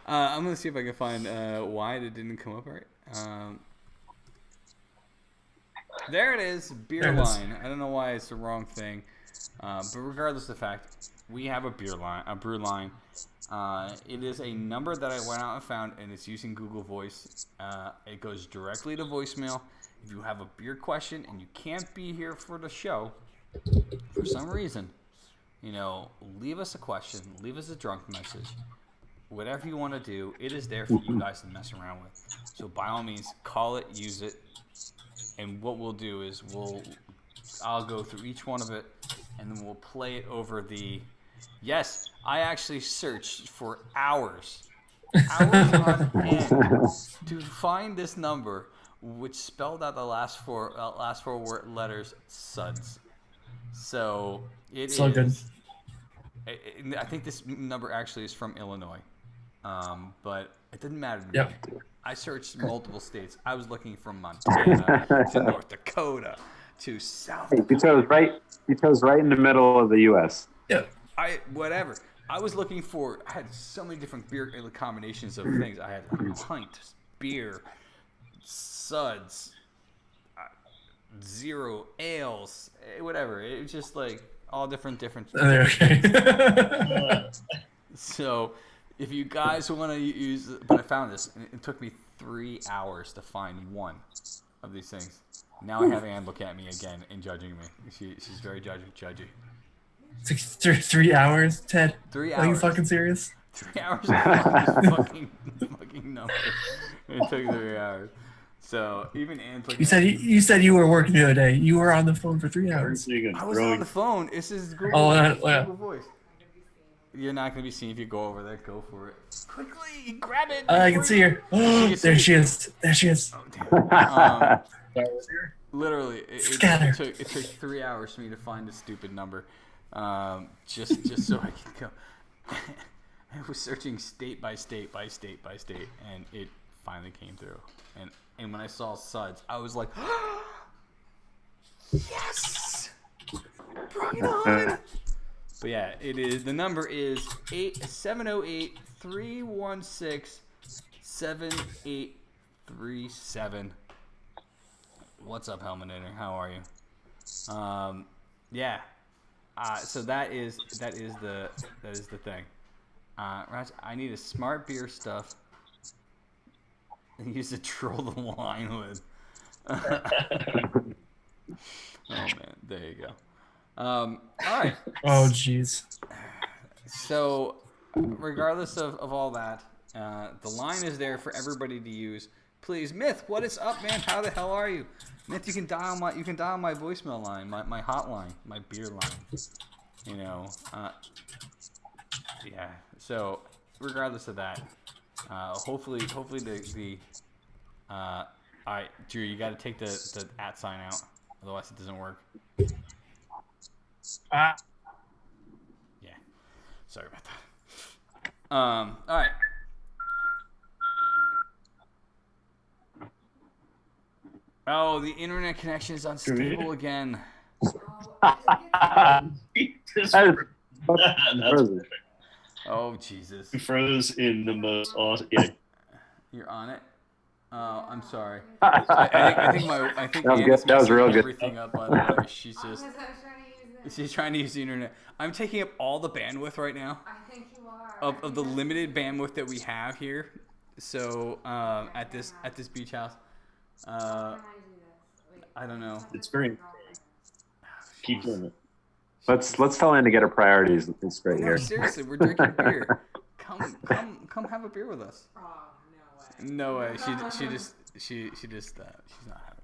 Speaker 1: gonna see if I can find why it didn't come up right. There it is, beer line. I don't know why it's the wrong thing, but regardless of the fact, we have a brew line. It is a number that I went out and found, and it's using Google Voice. It goes directly to voicemail. If you have a beer question and you can't be here for the show for some reason, leave us a question, leave us a drunk message, whatever you want to do. It is there for you guys to mess around with. So by all means, call it, use it, and what we'll do is I'll go through each one of it, and then we'll play it over the. Yes, I actually searched for hours on end to find this number, which spelled out the last four letters, Suds. So it
Speaker 3: so
Speaker 1: is. Good. I think this number actually is from Illinois, but it didn't matter to me.
Speaker 3: Yep.
Speaker 1: I searched multiple states. I was looking from Montana to North Dakota to South Dakota.
Speaker 2: You chose right in the middle of the U.S.
Speaker 3: Yeah.
Speaker 1: Whatever. I was looking for. I had so many different beer combinations of things. I had pint, beer, Suds, zero ales, whatever. It was just like all different.
Speaker 3: Okay.
Speaker 1: So, if you guys want to use, but I found this. It took me 3 hours to find one of these things. Now I have Ann look at me again and judging me. She's very judgy.
Speaker 3: It's like 3 hours, Ted.
Speaker 1: 3 hours.
Speaker 3: Are you fucking serious?
Speaker 1: 3 hours to find this fucking number. It took 3 hours. So even Ann.
Speaker 3: You said you were working the other day. You were on the phone for 3 hours.
Speaker 1: I was on the phone. This is Google, Google Voice. You're not gonna be seen if you go over there. Go for it. Quickly, grab it.
Speaker 3: I can see her. There she is.
Speaker 1: Oh, damn. Literally, it took 3 hours for me to find this stupid number, just so I could go. I was searching state by state, and it finally came through. And when I saw Suds, I was like, yes, bring it on. But yeah, it is. The number is 708-316-7837. What's up, Helminator? How are you? Yeah. So that is the thing. Raj, I need a smart beer stuff. Use to troll the line with. Oh man, there you go. All right.
Speaker 3: Oh jeez.
Speaker 1: So regardless of all that, the line is there for everybody to use. Please, Myth, what is up, man? How the hell are you? Myth, you can dial my voicemail line, my hotline, my beer line. You know, yeah. So regardless of that, hopefully the all right, Drew, you got to take the @ sign out, otherwise it doesn't work. Yeah. Sorry about that. All right. Oh, the internet connection is unstable again.
Speaker 2: That is
Speaker 5: That's
Speaker 1: Oh, Jesus.
Speaker 5: froze in the most awesome. Yeah.
Speaker 1: You're on it? Oh, I'm sorry. I think
Speaker 2: That was
Speaker 1: Anna's
Speaker 2: good. That was
Speaker 1: messing
Speaker 2: real good.
Speaker 1: everything up, by the way. She's
Speaker 4: Because I was trying to use this.
Speaker 1: She's trying to use the internet. I'm taking up all the bandwidth right now
Speaker 4: I think you are.
Speaker 1: of the limited bandwidth that we have here. So at this beach house,
Speaker 4: How can I do this? Wait,
Speaker 1: I don't know.
Speaker 5: It's very. Keep doing it.
Speaker 2: Let's tell Ann to get her priorities straight
Speaker 1: No,
Speaker 2: here.
Speaker 1: seriously, we're drinking beer. Come have a beer with us.
Speaker 4: Oh, no way.
Speaker 1: No way. She's not having a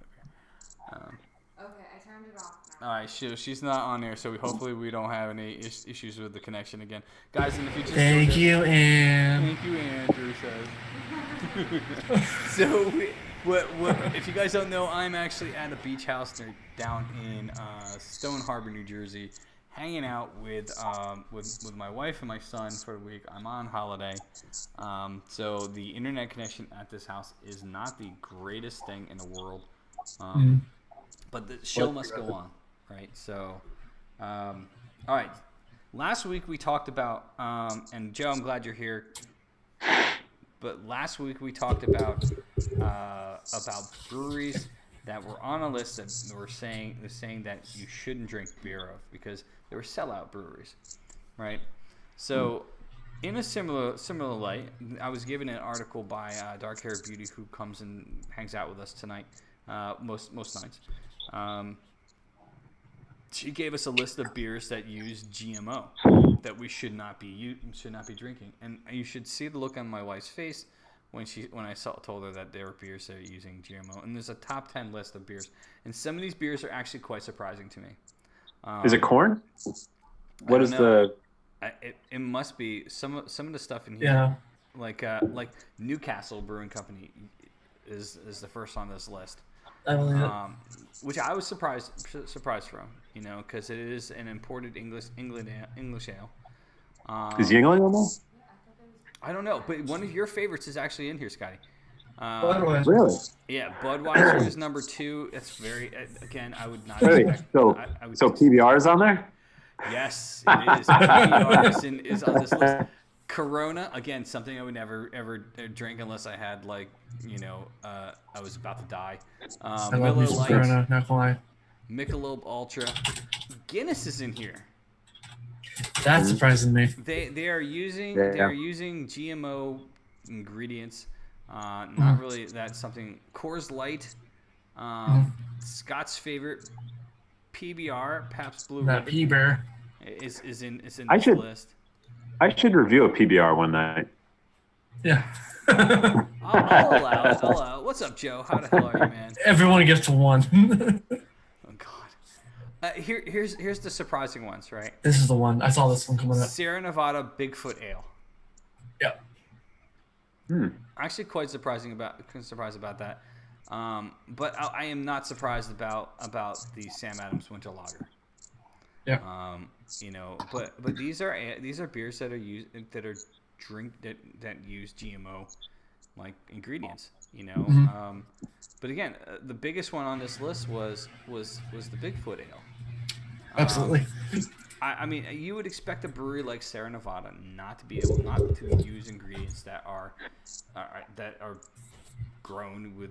Speaker 1: beer.
Speaker 4: Okay, I turned it off now.
Speaker 1: All right, she's not on there, so hopefully we don't have any issues with the connection again, guys. And if you just
Speaker 3: Thank you, Ann.
Speaker 1: thank you, Andrew says. So what if you guys don't know, I'm actually at a beach house down in Stone Harbor, New Jersey, hanging out with my wife and my son for the week. I'm on holiday, so the internet connection at this house is not the greatest thing in the world. But the show must go on, right? So, all right. Last week we talked about, and Joe, I'm glad you're here. But last week we talked about breweries that were on a list that were saying that you shouldn't drink beer of because they were sellout breweries, right? So, in a similar light, I was given an article by Dark Hair Beauty, who comes and hangs out with us tonight, most nights. She gave us a list of beers that use GMO that we should not be drinking, and you should see the look on my wife's face when I told her that there were beers that are using GMO. And there's a top 10 list of beers, and some of these beers are actually quite surprising to me.
Speaker 2: Is it corn? What is
Speaker 1: know. It must be some of the stuff in here.
Speaker 3: Yeah.
Speaker 1: Like Newcastle Brewing Company is the first on this list.
Speaker 3: I believe it.
Speaker 1: Which I was surprised from, because it is an imported English ale.
Speaker 2: Is Yingling on there?
Speaker 1: I don't know, but one of your favorites is actually in here, Scotty.
Speaker 3: Budweiser.
Speaker 2: Really?
Speaker 1: Yeah, Budweiser is number 2. It's very again. I would not
Speaker 2: Wait,
Speaker 1: expect.
Speaker 2: so PBR is on there?
Speaker 1: Yes, it is. PBR is on this list. Corona, again, something I would never ever drink unless I had I was about to die.
Speaker 3: I love me some Corona, not gonna lie.
Speaker 1: Michelob Ultra, Guinness is in here.
Speaker 3: That's surprising to me.
Speaker 1: They are using GMO ingredients. Not really. That's something. Coors Light, Scott's favorite, PBR, Pabst Blue
Speaker 3: That
Speaker 1: Ribbon
Speaker 3: P-Bear.
Speaker 1: is in this list.
Speaker 2: I should review a PBR one night.
Speaker 3: Yeah.
Speaker 1: I'll allow it. I'll allow it. What's up, Joe? How the hell are you, man?
Speaker 3: Everyone gets one.
Speaker 1: Oh God. Here's the surprising ones, right?
Speaker 3: This is the one. I saw this one coming up.
Speaker 1: Sierra Nevada Bigfoot Ale.
Speaker 3: Yeah.
Speaker 1: Actually, quite surprised about that. But I am not surprised about the Sam Adams Winter Lager.
Speaker 3: Yeah.
Speaker 1: But these are beers that use GMO like ingredients. But again, the biggest one on this list was the Bigfoot Ale.
Speaker 3: Absolutely.
Speaker 1: I mean, you would expect a brewery like Sierra Nevada not to use ingredients that are grown with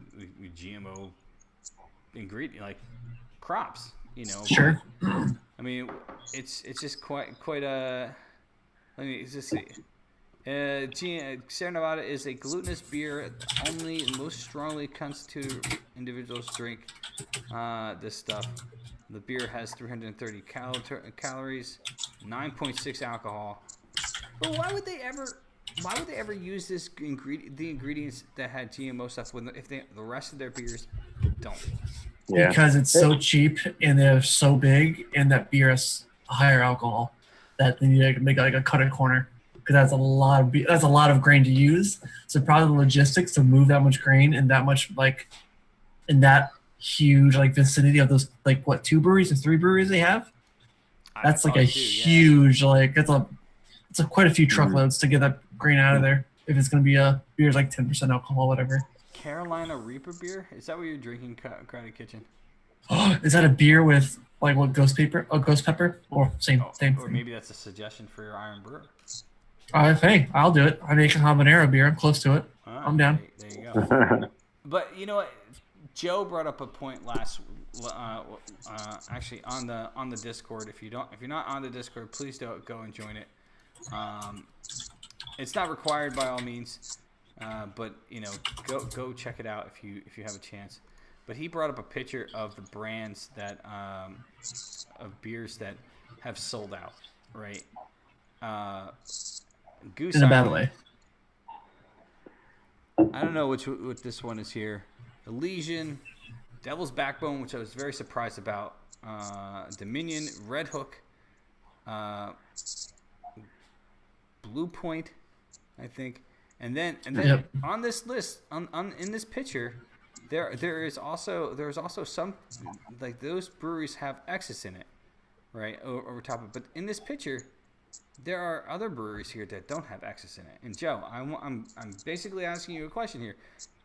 Speaker 1: GMO ingredient like crops.
Speaker 3: Sure.
Speaker 1: I mean, it's just quite a. Let me just see. Sierra Nevada is a glutinous beer. Only most strongly constituted individuals drink this stuff. The beer has 330 calories, 9.6 alcohol. But why would they ever? Why would they ever use the ingredients that had GMO stuff when if the rest of their beers don't?
Speaker 2: Yeah.
Speaker 3: Because it's so cheap and they're so big, and that beer has higher alcohol, that they need to make like a cut a corner, because that's a lot of grain to use. So probably the logistics to move that much grain and that much like in that huge like vicinity of those like what 2 breweries or 3 breweries they have. That's like a huge like it's a quite a few truckloads to get that grain out of there if it's gonna be a beer's like 10% alcohol, whatever.
Speaker 1: Carolina Reaper beer? Is that what you're drinking, Crowded Kitchen?
Speaker 3: Is that a beer with like what ghost pepper? Or same
Speaker 1: Or
Speaker 3: thing.
Speaker 1: maybe that's a suggestion for your Iron Brewer.
Speaker 3: Hey, I'll do it. I make a habanero beer. I'm close to it. I'm down.
Speaker 1: There you go. But you know what? Joe brought up a point actually on the Discord. If you're not on the Discord, please don't go and join it. It's not required by all means, but go check it out if you have a chance. But he brought up a picture of the brands that of beers that have sold out, right? Goose
Speaker 3: In a bad
Speaker 1: Island.
Speaker 3: way.
Speaker 1: I don't know what this one is here. Elysian, Devil's Backbone, which I was very surprised about. Dominion, Red Hook, Blue Point, I think, and then
Speaker 3: Yep.
Speaker 1: on this list, in this picture, there's also some like those breweries have X's in it, right over top of it. But in this picture, there are other breweries here that don't have X's in it. And Joe, I'm basically asking you a question here,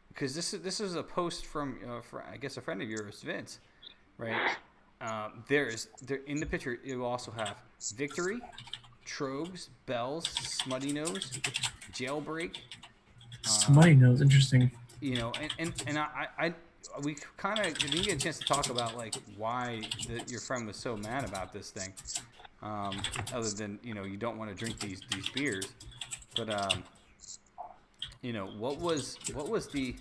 Speaker 1: because this is a post from I guess a friend of yours, Vince, right? There in the picture it will also have Victory, Trogs, Bells, Smutty Nose, Jailbreak.
Speaker 3: Smutty Nose, interesting.
Speaker 1: And we kind of didn't get a chance to talk about like why your friend was so mad about this thing. Other than you don't want to drink these beers, but what was the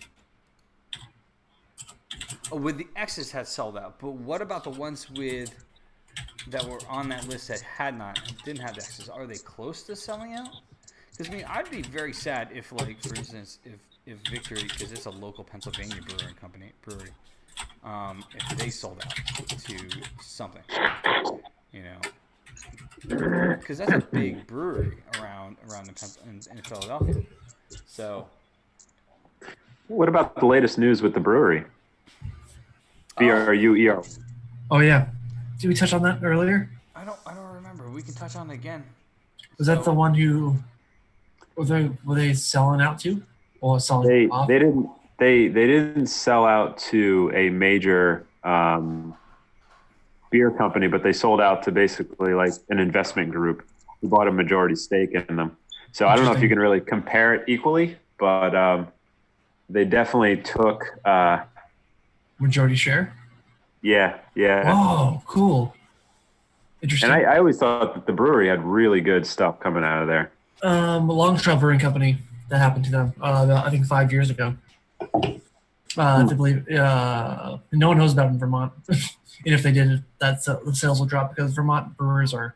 Speaker 1: with the X's had sold out, but what about the ones that were on that list that didn't have the X's? Are they close to selling out? Because I'd be very sad if, like, for instance, if Victory, because it's a local Pennsylvania brewery, if they sold out to something, because that's a big brewery around in Philadelphia. So,
Speaker 2: what about the latest news with the brewery? BRUER.
Speaker 3: Oh yeah, did we touch on that earlier?
Speaker 1: I don't remember. We can touch on it again.
Speaker 3: Was that the one who were they selling out to, or selling off?
Speaker 2: They didn't sell out to a major beer company, but they sold out to basically like an investment group who bought a majority stake in them. So I don't know if you can really compare it equally, but they definitely took
Speaker 3: majority share.
Speaker 2: Yeah.
Speaker 3: Oh, cool. Interesting.
Speaker 2: And I always thought that the brewery had really good stuff coming out of there.
Speaker 3: Longstraw Brewing Company, that happened to them, I think 5 years ago. I believe no one knows about it in Vermont. And if they did, the sales will drop, because Vermont brewers are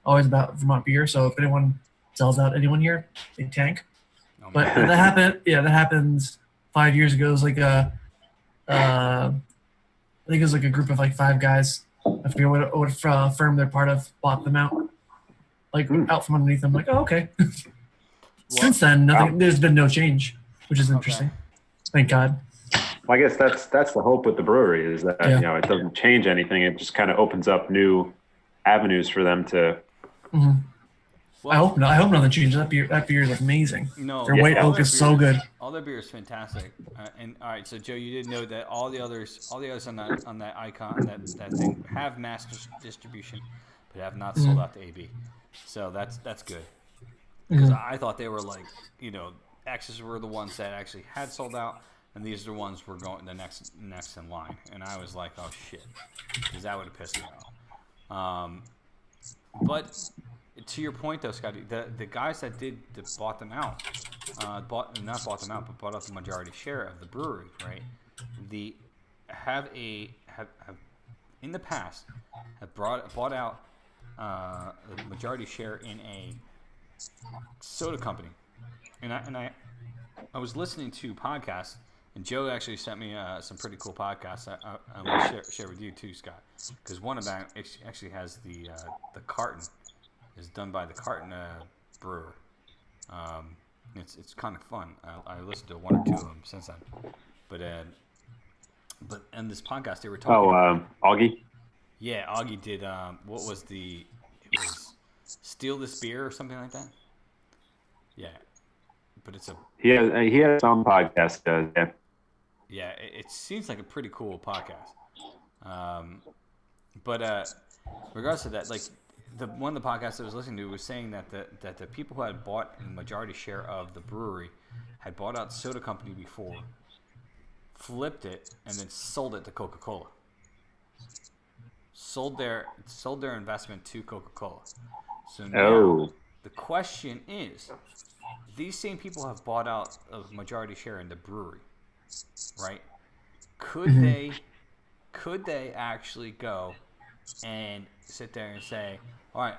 Speaker 3: always about Vermont beer. So if anyone sells out anyone here, they tank.
Speaker 1: Oh,
Speaker 3: but that happened. Yeah, that happened 5 years ago. It was like I think it was like a group of like 5 guys. I forget what firm they're part of bought them out, like out from underneath them. Like, oh, okay. Since then, nothing. There's been no change, which is interesting. Okay. Thank God.
Speaker 2: Well, I guess that's the hope with the brewery, is that it doesn't change anything. It just kind of opens up new avenues for them to.
Speaker 3: Mm-hmm. Well, I hope nothing changes. That beer is amazing.
Speaker 1: No,
Speaker 3: their white oak is so good.
Speaker 1: All their beer is fantastic. And all right, so Joe, you did know that all the others on that icon, that thing, have mass distribution, but have not sold out to AB. So that's good, because I thought they were like, X's were the ones that actually had sold out, and these are the ones were going the next in line. And I was like, oh shit, because that would have pissed me off. But to your point, though, Scotty, the guys that bought them out, bought out the majority share of the brewery, right? Have in the past have bought out the majority share in a soda company, and I was listening to podcasts, and Joe actually sent me some pretty cool podcasts. I'm gonna share with you too, Scott, because one of them actually has the carton is done by the carton brewer. It's kind of fun. I listened to one or two of them since then, but in this podcast they were talking.
Speaker 2: Augie.
Speaker 1: Yeah, Augie did. What was it was Steal This Beer or something like that. Yeah, but it's a.
Speaker 2: He has some podcast. Yeah.
Speaker 1: Yeah, it seems like a pretty cool podcast. But regards to that, like the one of the podcasts I was listening to was saying that the people who had bought a majority share of the brewery had bought out soda company before, flipped it, and then sold it to Coca-Cola. Sold their investment to Coca-Cola. So now the question is, these same people have bought out a majority share in the brewery, right? Could they actually go and sit there and say, all right,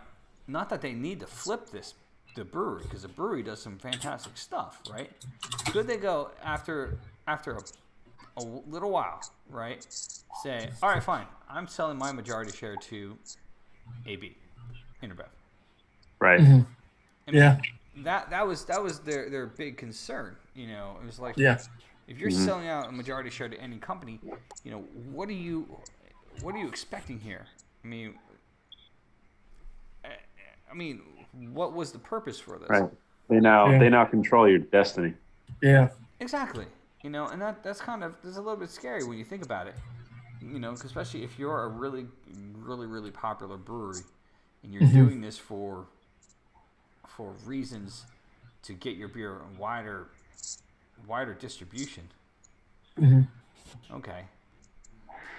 Speaker 1: not that they need to flip the brewery, because the brewery does some fantastic stuff, right? Could they go after a little while, right? Say, all right, fine, I'm selling my majority share to AB, InterBev.
Speaker 2: Right.
Speaker 3: Mm-hmm.
Speaker 1: I mean,
Speaker 3: Yeah.
Speaker 1: That was their big concern. You know, it was like, if you're selling out a majority share to any company, you know, what are you expecting here? I mean, what was the purpose for this?
Speaker 2: Right. They now control your destiny.
Speaker 3: Yeah.
Speaker 1: Exactly. You know, and that's a little bit scary when you think about it. You know, especially if you're a really, really, really popular brewery and you're doing this for reasons to get your beer a wider distribution.
Speaker 3: Mm-hmm.
Speaker 1: Okay.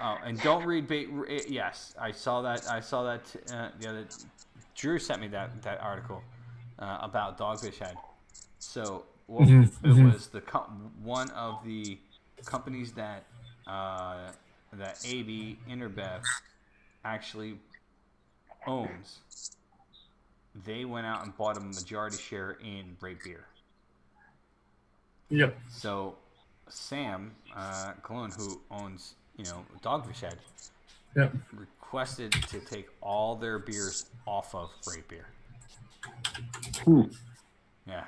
Speaker 1: Oh, and don't read bait. Yes, I saw that. The other Drew sent me that article about Dogfish Head. So it was one of the companies that AB InterBev actually owns. They went out and bought a majority share in Great Beer.
Speaker 3: Yep.
Speaker 1: So Sam Cologne, who owns Dogfish Head, requested to take all their beers off of Great Beer. Yeah.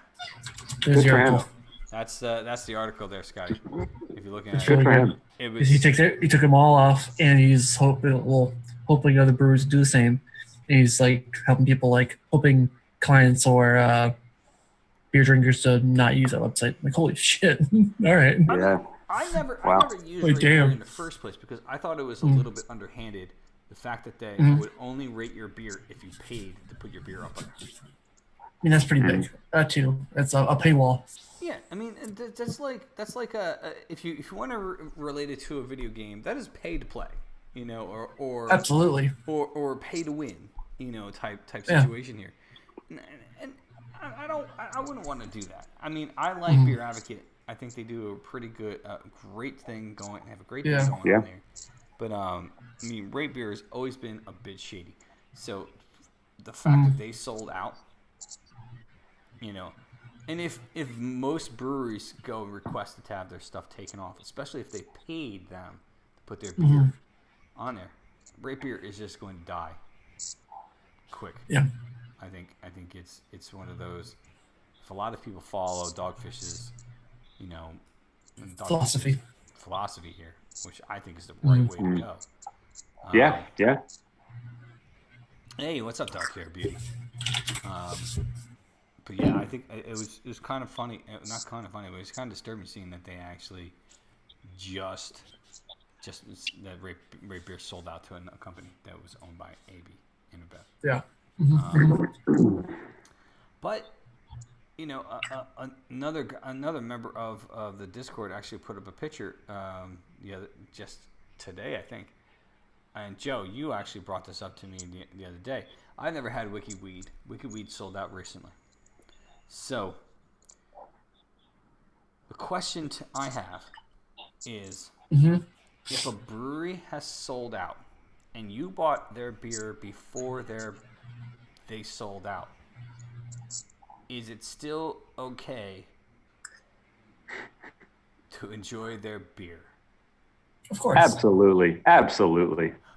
Speaker 3: There's the article.
Speaker 1: That's the article there, Scotty. If you're looking at
Speaker 2: Good for him.
Speaker 1: it was
Speaker 3: He took them all off, and he's hoping other brewers do the same. And he's like helping people, like hoping clients or beer drinkers to not use that website. Like, holy shit! All right.
Speaker 2: Yeah.
Speaker 1: I never used
Speaker 3: Wait,
Speaker 1: Rate Beer
Speaker 3: damn.
Speaker 1: in the first place because I thought it was a little bit underhanded. The fact that they would only rate your beer if you paid to put your beer up on there.
Speaker 3: I mean, that's pretty big. That too. That's a paywall.
Speaker 1: Yeah, I mean that's like a if you want to relate it to a video game, that is pay to play, or
Speaker 3: Absolutely.
Speaker 1: or pay to win, type situation here. And I wouldn't want to do that. I mean, I like Beer Advocate. I think they do a pretty good, great thing going. Have a great thing going on there. But I mean, Rate Beer has always been a bit shady. So the fact that they sold out, and if most breweries go and requested to have their stuff taken off, especially if they paid them to put their beer on there, Rate Beer is just going to die quick.
Speaker 3: Yeah.
Speaker 1: I think it's one of those. If a lot of people follow Dogfish's, philosophy here, which I think is the right way to go.
Speaker 2: Yeah.
Speaker 1: Hey, what's up, Dark Hair Beauty? But yeah, I think it was kind of funny. Not kind of funny, but it was kind of disturbing seeing that they actually just that Rate Beer sold out to a company that was owned by AB InterBev.
Speaker 3: Yeah.
Speaker 1: But another member of the Discord actually put up a picture just today, I think. And Joe, you actually brought this up to me the other day. I never had WikiWeed. WikiWeed sold out recently. So the question I have is, if a brewery has sold out and you bought their beer before they sold out, is it still okay to enjoy their beer?
Speaker 3: Of course.
Speaker 2: Absolutely.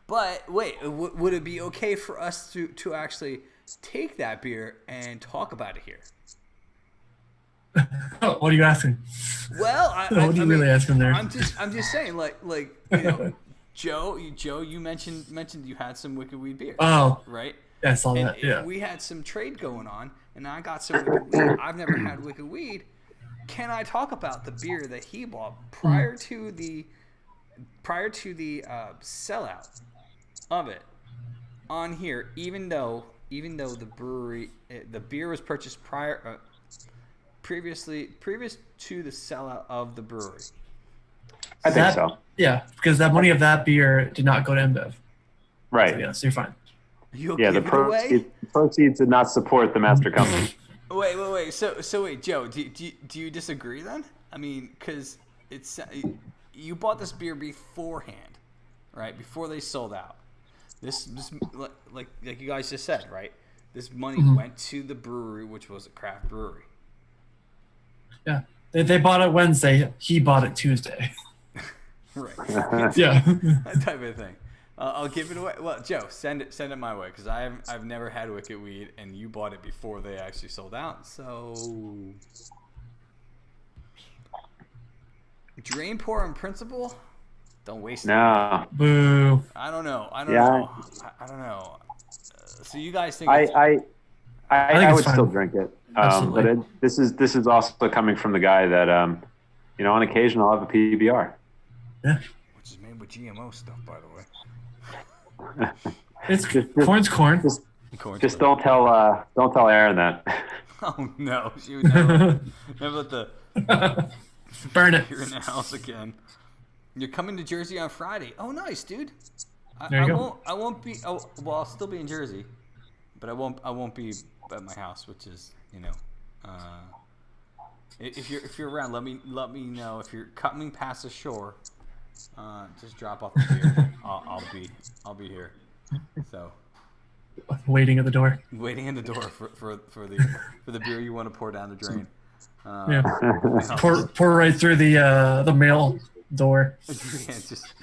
Speaker 1: But wait, would it be okay for us to actually take that beer and talk about it here?
Speaker 3: What are you asking?
Speaker 1: Well,
Speaker 3: What are you really asking there?
Speaker 1: I'm just saying, like you know, Joe, you mentioned you had some Wicked Weed beer.
Speaker 3: Oh,
Speaker 1: right.
Speaker 3: yeah, I saw
Speaker 1: And
Speaker 3: that. Yeah.
Speaker 1: if we had some trade going on, and I got some Wicked Weed, I've never had Wicked Weed. Can I talk about the beer that he bought prior to the sellout of it on here? Even though the brewery, the beer was purchased previous to the sellout of the brewery.
Speaker 2: I think so.
Speaker 3: Yeah, because that money of that beer did not go to InBev.
Speaker 2: Right.
Speaker 3: So, yeah, so you're fine.
Speaker 1: You'll
Speaker 2: Yeah,
Speaker 1: give
Speaker 2: the
Speaker 1: it away?
Speaker 2: proceeds did not support the master company.
Speaker 1: Wait. So wait, Joe, do you disagree then? I mean, because you bought this beer beforehand, right? Before they sold out. This like you guys just said, right? This money went to the brewery, which was a craft brewery.
Speaker 3: Yeah, they bought it Wednesday. He bought it Tuesday.
Speaker 1: Right.
Speaker 3: Yeah.
Speaker 1: That type of thing. I'll give it away. Well, Joe, send it my way because I've never had Wicked Weed, and you bought it before they actually sold out. So, drain pour on principle. Don't waste it.
Speaker 2: No.
Speaker 3: Boo.
Speaker 1: I don't know. I don't know. So you guys think?
Speaker 2: I
Speaker 3: think
Speaker 2: would
Speaker 3: it's fine.
Speaker 2: still drink it.
Speaker 3: Absolutely.
Speaker 2: But this is also coming from the guy that on occasion I'll have a PBR.
Speaker 3: Yeah.
Speaker 1: Which is made with GMO stuff, by the way.
Speaker 3: It's corn's corn.
Speaker 2: Just don't tell Aaron that.
Speaker 1: Oh no, she would never let the
Speaker 3: Burn it.
Speaker 1: You're in the house again. You're coming to Jersey on Friday. Oh, nice, dude.
Speaker 3: There you go.
Speaker 1: I won't be. Oh, well, I'll still be in Jersey, but I won't be at my house, which is, if you're around, let me know. If you're coming past the shore, just drop off the beer. I'll be here. So.
Speaker 3: Waiting at the door.
Speaker 1: Waiting in the door for the beer you want to pour down the drain.
Speaker 3: Yeah. Pour right through the mail door.
Speaker 1: Yeah, just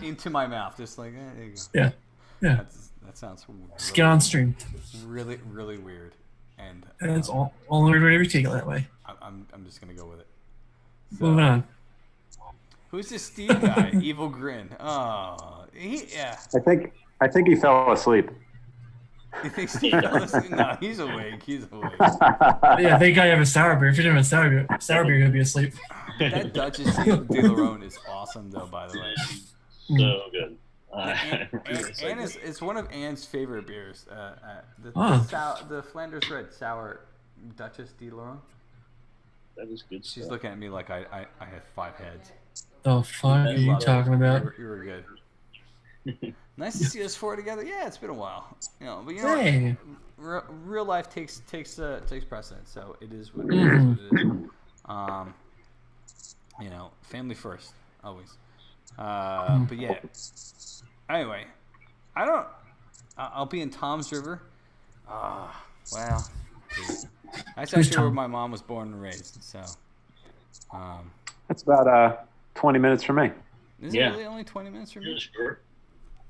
Speaker 1: into my mouth, just like there you go.
Speaker 3: Yeah.
Speaker 1: That sounds
Speaker 3: Just get on stream.
Speaker 1: really, really weird, and
Speaker 3: It's only way to take it that way.
Speaker 1: I'm just gonna go with it. So,
Speaker 3: Moving on.
Speaker 1: Who's this Steve guy? Evil grin. Oh, yeah.
Speaker 2: I think he fell asleep.
Speaker 1: You think Steve does? No, he's awake. He's awake.
Speaker 3: Yeah, they gotta have a sour beer. If you didn't have a sour beer, you'd be asleep.
Speaker 1: That Duchess de Larone is awesome, though. By the way,
Speaker 5: So good.
Speaker 1: Anne it's one of Anne's favorite beers. The Flanders Red Sour Duchess de Larone.
Speaker 5: That is good
Speaker 1: She's
Speaker 5: stuff.
Speaker 1: looking at me like I have 5 heads.
Speaker 3: The fuck are you talking about?
Speaker 1: You were good. Nice to see us 4 together. Yeah, it's been a while. But you know,
Speaker 3: Hey.
Speaker 1: real life takes precedence. So it is what it is. Family first, always. But yeah. Anyway, I'll be in Tom's River. Well, that's actually where my mom was born and raised. So.
Speaker 2: That's about 20 minutes from me.
Speaker 1: Is it really only 20 minutes from me?
Speaker 5: Sure.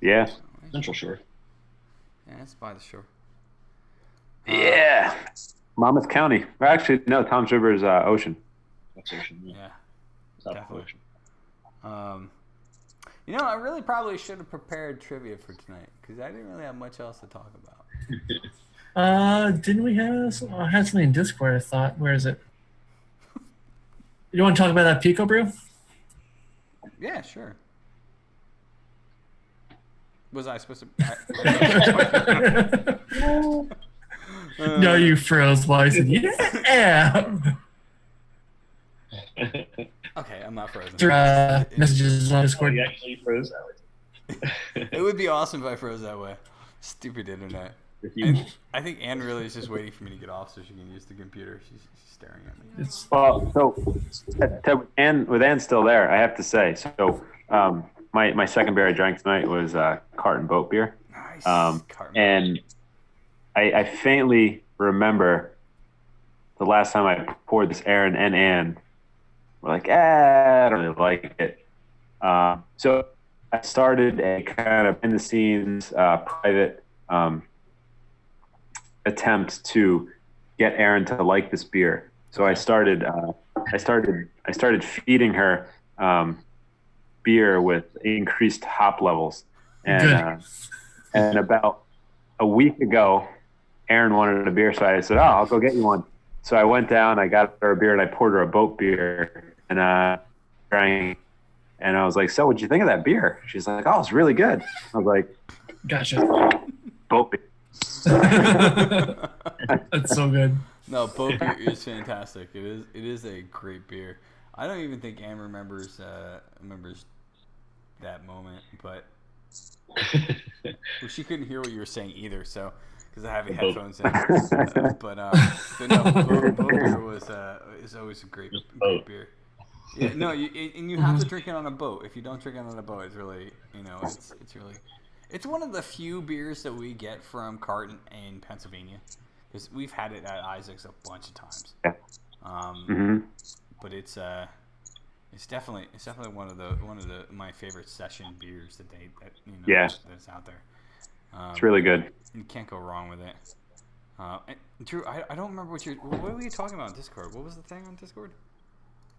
Speaker 2: Yeah.
Speaker 5: Central Shore.
Speaker 1: Yeah, it's by the shore.
Speaker 2: Yeah. Monmouth County. Or actually, no, Tom's River is ocean.
Speaker 5: That's ocean.
Speaker 1: Yeah,
Speaker 5: South
Speaker 1: definitely.
Speaker 5: Ocean.
Speaker 1: I really probably should have prepared trivia for tonight because I didn't really have much else to talk about.
Speaker 3: Didn't we have? I had something in Discord. I thought. Where is it? You want to talk about that Pico brew?
Speaker 1: Yeah, sure. Was I supposed to?
Speaker 3: No, you froze while I said, yeah.
Speaker 1: Okay, I'm not frozen.
Speaker 3: Messages on
Speaker 5: Oh,
Speaker 3: Discord.
Speaker 5: you actually froze that way.
Speaker 1: It would be awesome if I froze that way. Stupid internet.
Speaker 5: If you,
Speaker 1: I think Anne really is just waiting for me to get off so she can use the computer. She's staring at me.
Speaker 3: It's
Speaker 2: Well, so with Ann still there, I have to say. So my second beer I drank tonight was Carton Boat beer.
Speaker 1: Nice.
Speaker 2: And I faintly remember the last time I poured this, Aaron and Ann were like, I don't really like it. So I started a kind of behind the scenes private attempt to get Aaron to like this beer. So I started feeding her beer with increased hop levels, and about a week ago, Aaron wanted a beer, so I said, I'll go get you one. So I went down, I got her a beer, and I poured her a boat beer, and drank. And I was like, so what'd you think of that beer? She's like, oh, it's really good. I was like,
Speaker 3: Gotcha.
Speaker 2: boat beer.
Speaker 3: That's so good.
Speaker 1: No, boat beer is fantastic. It is a great beer. I don't even think Anne remembers that moment, but well, she couldn't hear what you were saying either. So because I have headphones in, but no, boat beer is always a great beer. Yeah, no, you have to drink it on a boat. If you don't drink it on a boat, it's really, it's one of the few beers that we get from Carton in Pennsylvania, because we've had it at Isaac's a bunch of times.
Speaker 2: Yeah.
Speaker 1: But it's definitely one of my favorite session beers that's out there.
Speaker 2: It's really good.
Speaker 1: You can't go wrong with it. And Drew, I don't remember what were you talking about on Discord? What was the thing on Discord?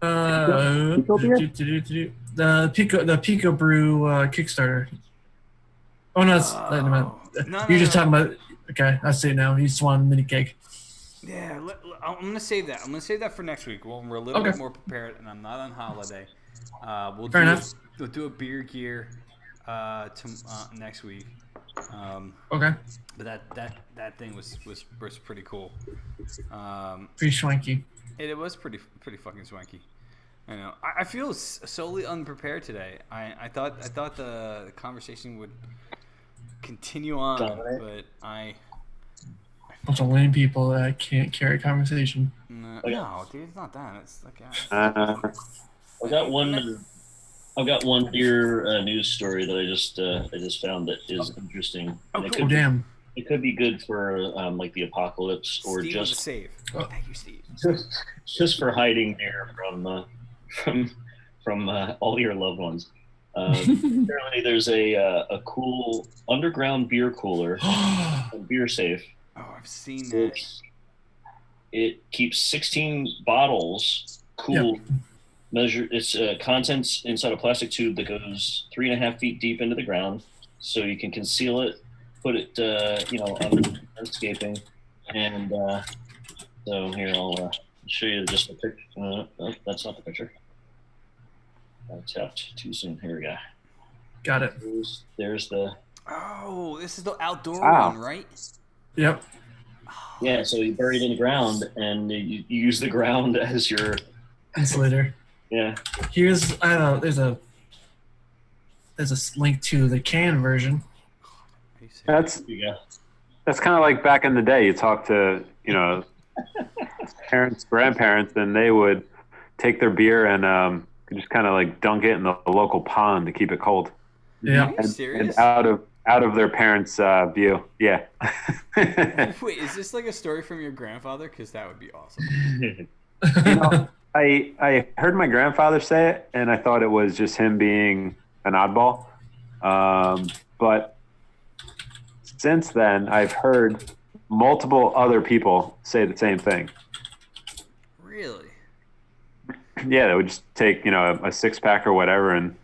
Speaker 3: The Pico Brew Kickstarter. Oh no, you're just talking about. Okay, I see it now. You just want mini cake.
Speaker 1: Yeah, I'm gonna save that. I'm gonna save that for next week when we're a little bit more prepared, and I'm not on holiday. We'll do a beer gear next week.
Speaker 3: Okay.
Speaker 1: But that thing was pretty cool.
Speaker 3: Pretty swanky.
Speaker 1: It was pretty fucking swanky. I know. I feel solely unprepared today. I thought the conversation would continue on, but
Speaker 3: bunch of lame people that can't carry a conversation.
Speaker 1: No, dude, it's not that. It's like
Speaker 5: I've got one beer news story that I just found that is interesting.
Speaker 1: Oh,
Speaker 5: cool.
Speaker 3: Damn.
Speaker 5: It could be good for like the apocalypse, or
Speaker 1: Steve
Speaker 5: just
Speaker 1: save. Thank you, Steve.
Speaker 5: just for hiding beer from all your loved ones. Apparently, there's a cool underground beer cooler, a beer safe.
Speaker 1: Oh, I've seen that.
Speaker 5: It keeps 16 bottles cool. Yep. Measure its contents inside a plastic tube that goes 3.5 feet deep into the ground, so you can conceal it, put it, under landscaping, and so here I'll show you just a picture. Oh, that's not the picture. I tapped too soon. Here we go.
Speaker 3: Got it.
Speaker 5: There's the.
Speaker 1: Oh, this is the outdoor one, right?
Speaker 3: Yep.
Speaker 5: Yeah, so you bury it in the ground, and you use the ground as your
Speaker 3: insulator.
Speaker 5: Yeah.
Speaker 3: There's a link to the can version.
Speaker 2: That's kind of like back in the day. You talk to parents, grandparents, and they would take their beer and just kind of like dunk it in the local pond to keep it cold.
Speaker 3: Yeah.
Speaker 1: Are you serious?
Speaker 2: And out of their parents' view. Yeah.
Speaker 1: Wait, is this like a story from your grandfather? Because that would be awesome.
Speaker 2: I heard my grandfather say it, and I thought it was just him being an oddball. But since then, I've heard multiple other people say the same thing.
Speaker 1: Really?
Speaker 2: Yeah, they would just take, a 6-pack or whatever and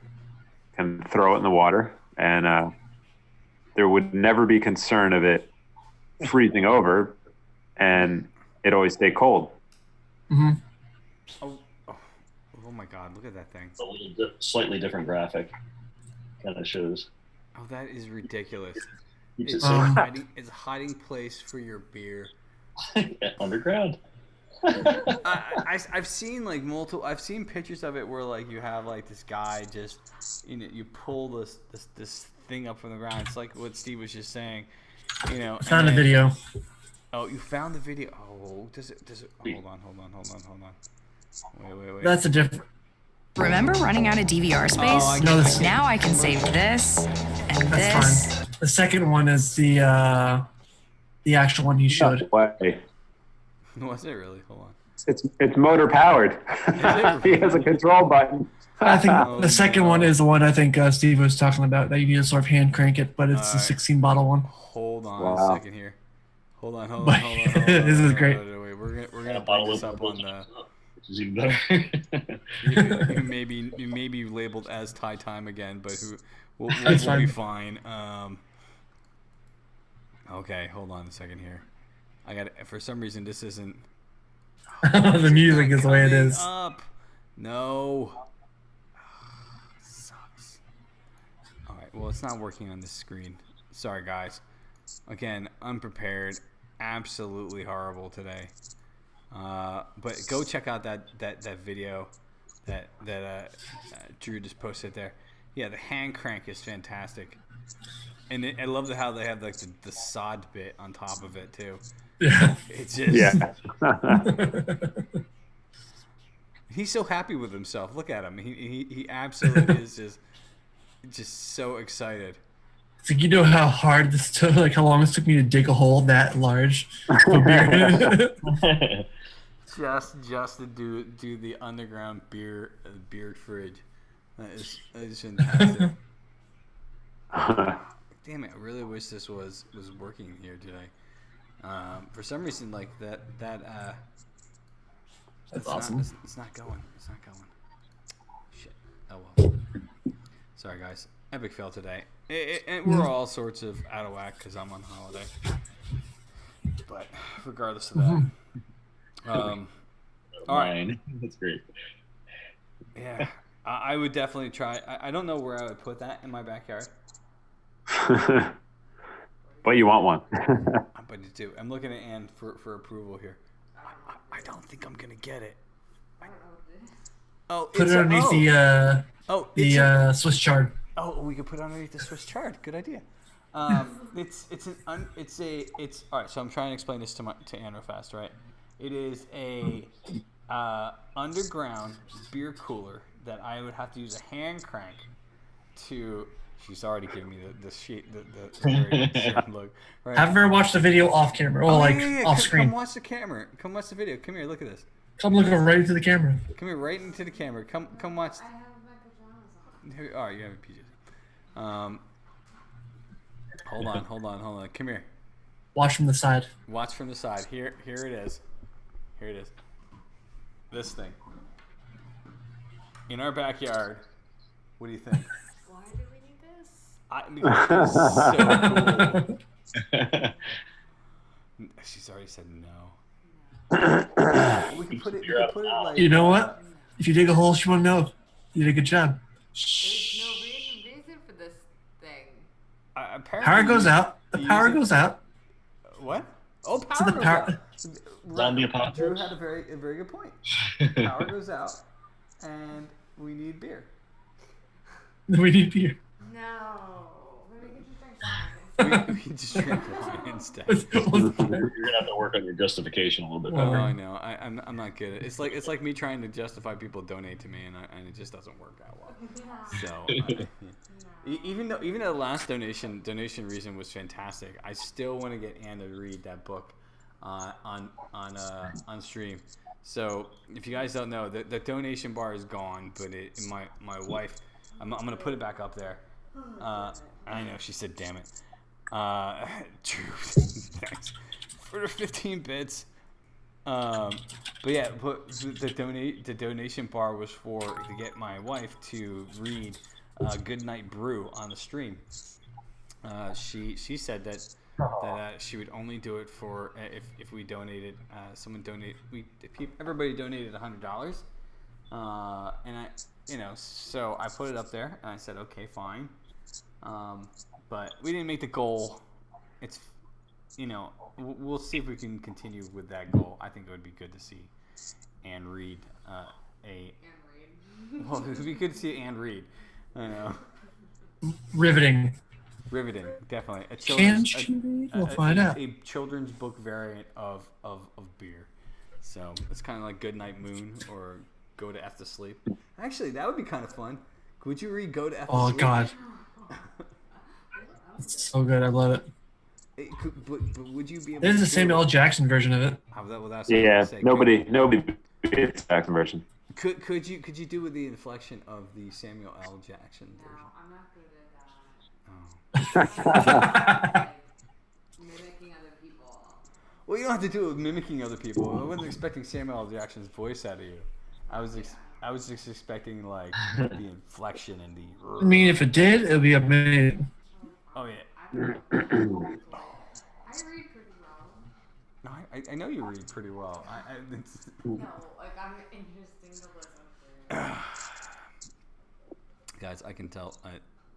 Speaker 2: throw it in the water, and there would never be concern of it freezing over, and it always stayed cold.
Speaker 3: Mm-hmm.
Speaker 1: Oh my God! Look at that thing.
Speaker 5: It's a little slightly different graphic. Kind of shows.
Speaker 1: Oh, that is ridiculous.
Speaker 5: It's
Speaker 1: It's a hiding place for your beer.
Speaker 5: Underground.
Speaker 1: I've seen like multiple. I've seen pictures of it where like you have like this guy just, you pull this thing up from the ground. It's like what Steve was just saying.
Speaker 3: Found a video.
Speaker 1: Oh, you found the video. Oh, does it? Hold on. Wait.
Speaker 3: That's a different.
Speaker 6: Remember running out of DVR space? Now I can save this and this.
Speaker 3: Fine. The second one is the actual one he showed.
Speaker 2: No way.
Speaker 1: Was it really? Hold on.
Speaker 2: It's motor powered. He has a control button.
Speaker 3: I think the second one is the one I think Steve was talking about, that you need to sort of hand crank it, but it's the 16 bottle one.
Speaker 1: Hold on
Speaker 2: Wow.
Speaker 1: a second here. Hold on.
Speaker 3: This is great.
Speaker 1: Wait, we're gonna
Speaker 5: bottle
Speaker 1: bring this
Speaker 5: opener
Speaker 1: up on
Speaker 5: builds
Speaker 1: the.
Speaker 5: up, which is even better.
Speaker 1: you may be labeled as tie time again, but we'll
Speaker 3: That's
Speaker 1: be
Speaker 3: fine.
Speaker 1: fine. Okay, hold on a second here. I got for some reason this isn't.
Speaker 3: The music is the way it is.
Speaker 1: Up. No. Sucks. All right. Well, it's not working on this screen. Sorry, guys. Again, unprepared. Absolutely horrible today. But go check out that video that Drew just posted there. Yeah, the hand crank is fantastic, and I love how they have like the sod bit on top of it too.
Speaker 3: Yeah.
Speaker 1: It's just
Speaker 2: Yeah.
Speaker 1: he's so happy with himself. Look at him. He absolutely is just so excited.
Speaker 3: It's like, you know how hard this took, like how long it took me to dig a hole that large for beer.
Speaker 1: Just to do the underground beer fridge. That is fantastic. Damn it! I really wish this was working here today. For some reason, like that.
Speaker 3: That's awesome.
Speaker 1: It's not going. It's not going. Shit. Oh well. Sorry, guys. Epic fail today. And we're all sorts of out of whack because I'm on holiday. But regardless of that. All right.
Speaker 5: That's great.
Speaker 1: Yeah. I would definitely try. I don't know where I would put that in my backyard.
Speaker 2: But you want one.
Speaker 1: But you do. I'm looking at Ann for approval here. I don't think I'm going to get it. Oh,
Speaker 3: Put it underneath the Swiss chard.
Speaker 1: Oh, we could put it underneath the Swiss chard. Good idea. It's all right. So I'm trying to explain this to Ann real fast, right? It is a underground beer cooler that I would have to use a hand crank to. She's already giving me the very look. Right?
Speaker 3: Have her watch the video off camera, or off screen.
Speaker 1: Come watch the camera. Come watch the video. Come here. Look at this.
Speaker 3: Come look right into the camera.
Speaker 1: Come here, right into the camera. Come watch.
Speaker 4: I have my pajamas on.
Speaker 1: All right, you have your PJs. Hold on. Come here.
Speaker 3: Watch from the side.
Speaker 1: Watch from the side. Here it is. Here it is. This thing. In our backyard. What do you think?
Speaker 4: Why do we need this?
Speaker 1: Because it's so cool. She's already said no. We can put it like.
Speaker 3: You know what? If you dig a hole, she won't know. You did a good job.
Speaker 4: There's no reason for this thing.
Speaker 1: Apparently
Speaker 3: Power goes out. The
Speaker 1: you
Speaker 3: power
Speaker 1: use it-
Speaker 3: goes out.
Speaker 1: What? Oh, power
Speaker 3: So the
Speaker 1: goes
Speaker 3: power.
Speaker 1: out.
Speaker 5: Zombie
Speaker 1: Drew
Speaker 5: apocalypse.
Speaker 1: had a very good point. Power goes out, and we need beer.
Speaker 3: We need beer.
Speaker 4: No. Maybe we can just drink something.
Speaker 1: We just drink wine instead.
Speaker 5: You're gonna have to work on your justification a little bit
Speaker 1: Oh,
Speaker 5: better.
Speaker 1: I know. I'm not good at it. It's like me trying to justify people donate to me, and it just doesn't work out well. So even though the last donation reason was fantastic, I still want to get Ann to read that book on stream. So if you guys don't know, the donation bar is gone, but my wife, I'm gonna put it back up there. I know she said, "Damn it." True. Thanks for the 15 bits. But the donation bar was to get my wife to read Good Night Brew on the stream. She said that she would only do it for if we donated. Everybody donated $100, and so I put it up there and I said, okay, fine. But we didn't make the goal. It's, we'll see if we can continue with that goal. I think it would be good to see Ann read well, it would be good to see Ann read. I know.
Speaker 3: Riveting.
Speaker 1: Riveting, definitely.
Speaker 3: Can she read? We'll find out.
Speaker 1: A children's book variant of beer. So it's kind of like Good Night Moon or Go to F to Sleep. Actually, that would be kind of fun. Would you read Go to F to Sleep?
Speaker 3: Oh God. It's so good. I love it.
Speaker 1: But would you be able?
Speaker 3: There's
Speaker 1: to
Speaker 3: the Samuel L. Jackson version of it.
Speaker 1: That's what I
Speaker 2: Yeah,
Speaker 1: was gonna say.
Speaker 2: nobody beats the Jackson version.
Speaker 1: Could you do with the inflection of the Samuel L. Jackson
Speaker 4: No,
Speaker 1: version?
Speaker 4: I'm not good at
Speaker 1: Oh.
Speaker 4: mimicking other people.
Speaker 1: Well, you don't have to do it with mimicking other people. I wasn't expecting Samuel L. Jackson's voice out of you. I was just expecting like the inflection and the.
Speaker 3: I mean, if it did, it would be amazing.
Speaker 1: Oh yeah.
Speaker 4: I read pretty well.
Speaker 1: No, I know you read pretty well.
Speaker 4: No, like I'm interesting to listen to.
Speaker 1: Guys, I can tell.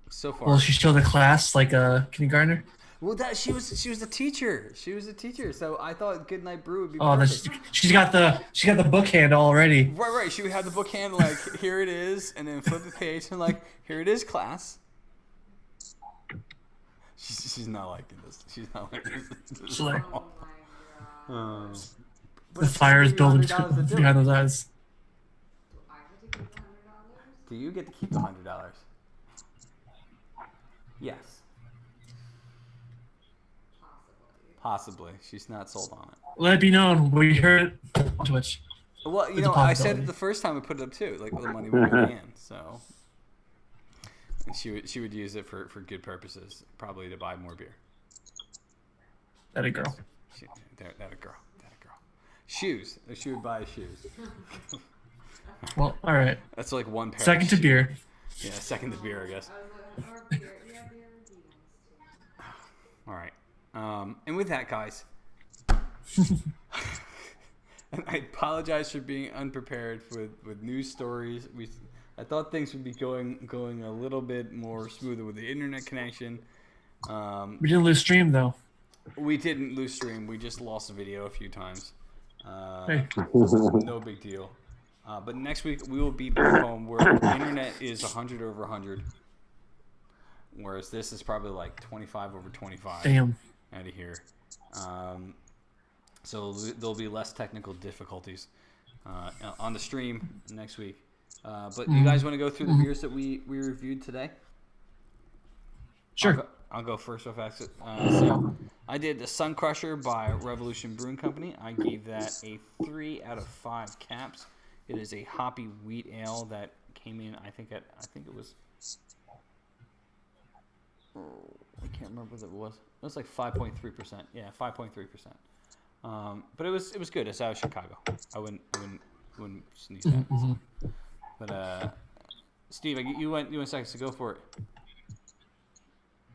Speaker 1: So far.
Speaker 3: Well, she showed the class like a kindergartner.
Speaker 1: Well, she was a teacher. She was a teacher, so I thought Goodnight Brew would be.
Speaker 3: Oh,
Speaker 1: perfect.
Speaker 3: she's got the book handle already.
Speaker 1: Right. She would have the book hand like, here it is, and then flip the page and like, here it is, class. She's not liking this. She's not liking this.
Speaker 3: She's like,
Speaker 4: Oh my god.
Speaker 3: the fire is building behind those eyes.
Speaker 4: Do I get to keep the $100?
Speaker 1: Do you get to keep the $100? Yes. Possibly. She's not sold on it.
Speaker 3: Let it be known we heard it on Twitch.
Speaker 1: Well,
Speaker 3: It's a
Speaker 1: I said
Speaker 3: possibility.
Speaker 1: it the first time I put it up too. Like the money would go in, so. And she would use it for good purposes, probably to buy more beer.
Speaker 3: That a girl.
Speaker 1: That a girl. Shoes. She would buy shoes.
Speaker 3: Well, all right.
Speaker 1: That's like one pair.
Speaker 3: Second to beer.
Speaker 1: Yeah, second to beer, I guess.
Speaker 4: I was like, or beer. Yeah, beer would be nice too.
Speaker 1: All right. And with that, guys, and I apologize for being unprepared with news stories. I thought things would be going a little bit more smoother with the internet connection.
Speaker 3: We didn't lose stream though.
Speaker 1: We didn't lose stream. We just lost the video a few times.
Speaker 3: Hey.
Speaker 1: No big deal. But next week we will be back home where the internet is 100 over 100, whereas this is probably like 25 over 25.
Speaker 3: Damn.
Speaker 1: Out of here. So there'll be less technical difficulties on the stream next week. But you guys want to go through the beers that we reviewed today?
Speaker 3: Sure.
Speaker 1: I'll go first off exit. So I did the Sun Crusher by Revolution Brewing Company. I gave that a 3 out of 5 caps. It is a hoppy wheat ale that came in. I think it was. I can't remember what it was. It was like 5.3%. Yeah, 5.3%. But it was good. It's out of Chicago. I wouldn't sneeze that.
Speaker 3: Mm-hmm.
Speaker 1: But Steve, you went second, so go for it.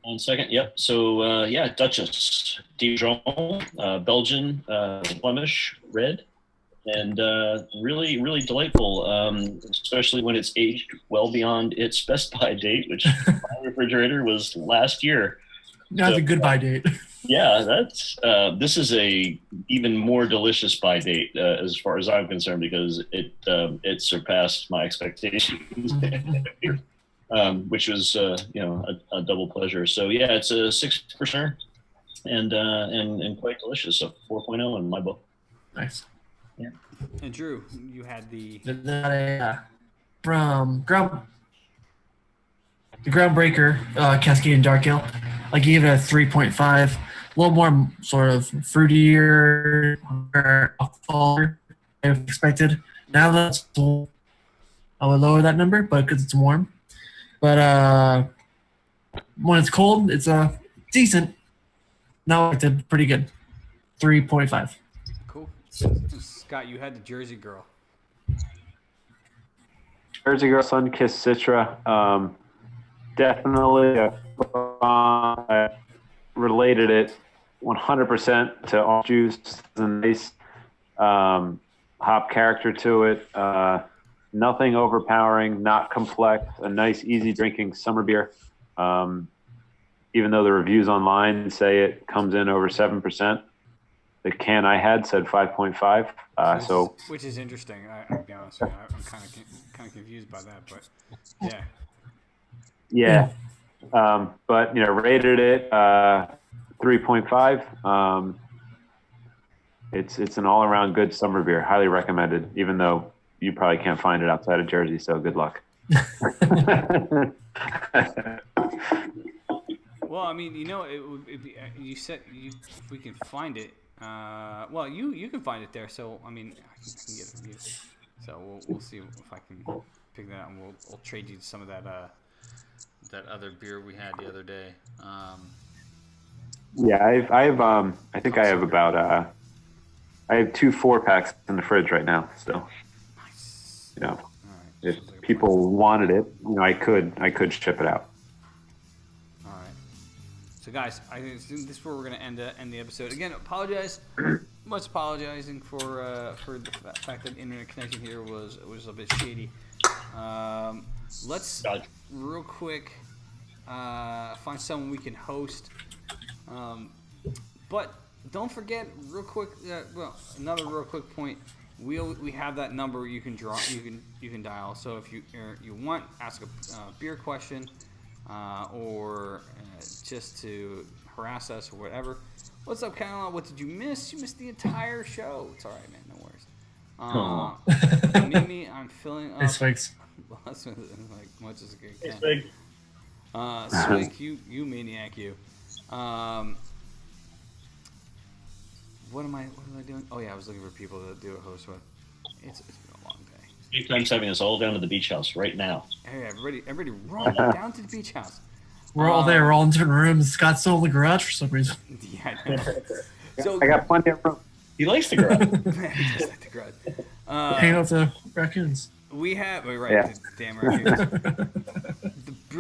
Speaker 5: 1 second. Yep. So Duchess Dijon, Belgian, Flemish red, and really, really delightful. Especially when it's aged well beyond its best by date, which my refrigerator was last year.
Speaker 3: That's
Speaker 5: So,
Speaker 3: a good buy date.
Speaker 5: Yeah, this is a even more delicious by date as far as I'm concerned because it surpassed my expectations, which was a double pleasure. So yeah, it's a 6% and quite delicious. So 4.0 in my book.
Speaker 3: Nice.
Speaker 5: Yeah.
Speaker 1: And Drew, you had the
Speaker 3: From the Groundbreaker Cascade Dark Ale. I gave it a 3.5. A little more sort of fruitier, than I expected. Now that's cold, I would lower that number, but because it's warm. But when it's cold, it's decent. Now it's pretty good. 3.5.
Speaker 1: cool. Scott, you had the Jersey Girl.
Speaker 2: Jersey Girl Sun-Kissed Citra. Definitely I related it 100% to orange juice. There's a nice hop character to it. Nothing overpowering, not complex. A nice, easy drinking summer beer. Even though the reviews online say it comes in over 7%, the can I had said 5.5.
Speaker 1: Which is interesting. I'll be honest with you. I'm kind of confused by that, but yeah.
Speaker 2: Yeah. But rated it 3.5. It's an all around good summer beer. Highly recommended, even though you probably can't find it outside of Jersey, so good luck.
Speaker 1: Well, Well, I mean, you said if we can find it. Well, you can find it there. So I mean, I can get it from you. So we'll see if I can pick that up, and we'll trade you some of that other beer we had the other day.
Speaker 2: Yeah, I think I have about I have 2 4-packs in the fridge right now. So,
Speaker 1: Nice.
Speaker 2: you know,
Speaker 1: All right.
Speaker 2: if
Speaker 1: Sounds like a
Speaker 2: people wanted it, I could ship it out.
Speaker 1: All right. So, guys, I think this is where we're gonna end the episode. Again, apologize. Much apologizing for the fact that internet connection here was a bit shady. Let's real quick find someone we can host. But don't forget, real quick. Another real quick point. We have that number you can you can dial. So if you want ask a beer question or just to harass us or whatever. What's up, Caroline? What did you miss? You missed the entire show. It's all right, man. No worries. Mimi, I'm filling up.
Speaker 3: Hey, Swigs.
Speaker 1: Well, that's like much as I
Speaker 5: Hey,
Speaker 1: can.
Speaker 5: Swig.
Speaker 1: Swig, you maniac, you. What am I doing? Oh yeah, I was looking for people to do a host with. It's been a long day.
Speaker 5: Big Time's having us all down to the beach house right now.
Speaker 1: Hey, everybody, run down to the beach house.
Speaker 3: We're all there. We're all in different rooms. Scott's still in the garage for some reason.
Speaker 1: Yeah, I know. So
Speaker 2: I got plenty of room.
Speaker 5: He likes the garage.
Speaker 1: just like the garage.
Speaker 3: Hang out with the raccoons.
Speaker 1: We have right,
Speaker 2: Yeah.
Speaker 1: damn right. The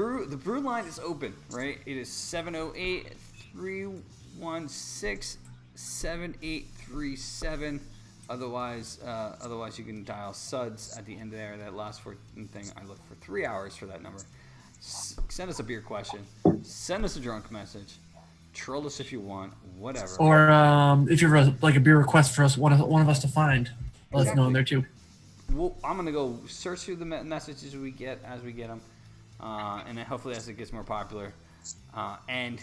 Speaker 1: brew line is open, right? It is 708-316-7837. Otherwise you can dial Suds at the end there. That last thing I looked for 3 hours for that number. Send us a beer question. Send us a drunk message. Troll us if you want. Whatever.
Speaker 3: Or if you have like a beer request for us, one of us to find, let us know in there too.
Speaker 1: I'm gonna go search through the messages we get as we get them, and then hopefully as it gets more popular, and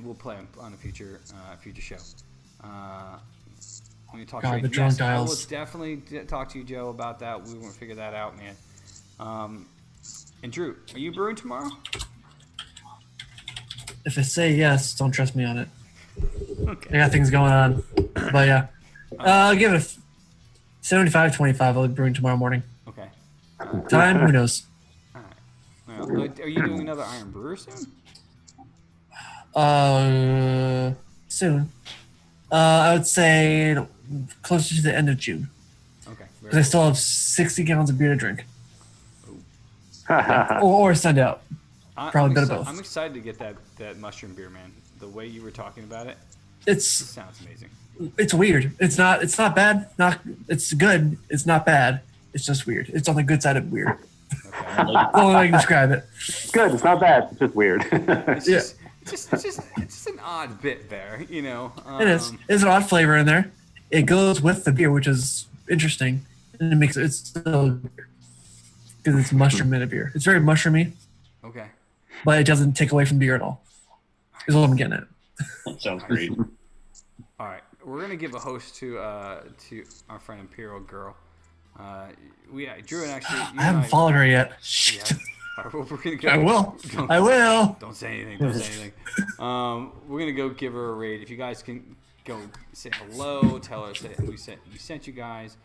Speaker 1: we'll play them on a future show. When you talk
Speaker 3: God,
Speaker 1: trade,
Speaker 3: the drunk
Speaker 1: yes, I will
Speaker 3: dials.
Speaker 1: definitely talk to you, Joe, about that. We want to figure that out, man. And Drew, are you brewing tomorrow?
Speaker 3: If I say yes, don't trust me on it.
Speaker 1: Okay.
Speaker 3: I got things going on. But yeah. I'll give it a 75-25. I'll be brewing tomorrow morning.
Speaker 1: Okay.
Speaker 3: Time, who knows?
Speaker 1: All right. Well, are you doing another Iron Brewer soon?
Speaker 3: Soon. I would say closer to the end of June.
Speaker 1: Okay.
Speaker 3: Because I still have 60 gallons of beer to drink.
Speaker 2: Yeah.
Speaker 3: Or send out. Probably a bit of both.
Speaker 1: I'm excited to get that mushroom beer, man. The way you were talking about it,
Speaker 3: It's
Speaker 1: sounds amazing.
Speaker 3: it's weird. It's not bad. It's good. It's not bad. It's just weird. It's on the good side of weird.
Speaker 1: Okay.
Speaker 3: That's the only way I can describe it.
Speaker 2: Good. It's not bad. It's just weird.
Speaker 1: It's
Speaker 3: Yeah.
Speaker 1: just an odd bit there, you know.
Speaker 3: It is. There's an odd flavor in there. It goes with the beer, which is interesting, and it makes it's still because it's mushroom in a beer. It's very mushroomy,
Speaker 1: Okay.
Speaker 3: but it doesn't take away from beer at all. Is what I'm getting at.
Speaker 5: That sounds great.
Speaker 1: All right, we're gonna give a host to our friend Imperial Girl. Drew and actually.
Speaker 3: I haven't followed her yet. Shit.
Speaker 1: Yeah. All right, well, we're gonna go.
Speaker 3: I will. I will.
Speaker 1: Don't say anything. Don't say anything. We're gonna go give her a raid. If you guys can go say hello, tell her that we sent you guys.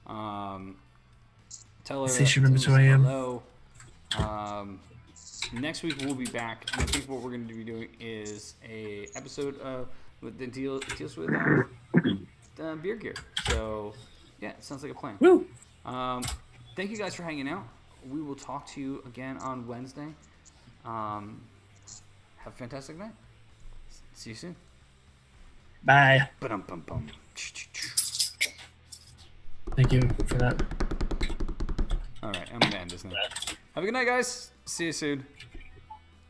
Speaker 1: Tell her.
Speaker 3: Say she remembers
Speaker 1: tell
Speaker 3: who
Speaker 1: us
Speaker 3: I am.
Speaker 1: Hello. Next week we'll be back, and I think what we're gonna be doing is a episode that deals with beer gear. So yeah, it sounds like a plan.
Speaker 3: Woo.
Speaker 1: Thank you guys for hanging out. We will talk to you again on Wednesday. Have a fantastic night. See you soon.
Speaker 3: Bye.
Speaker 1: Ba-dum-bum-bum.
Speaker 3: Thank you for that.
Speaker 1: All right, I'm gonna end this now. Have a good night, guys. See you soon.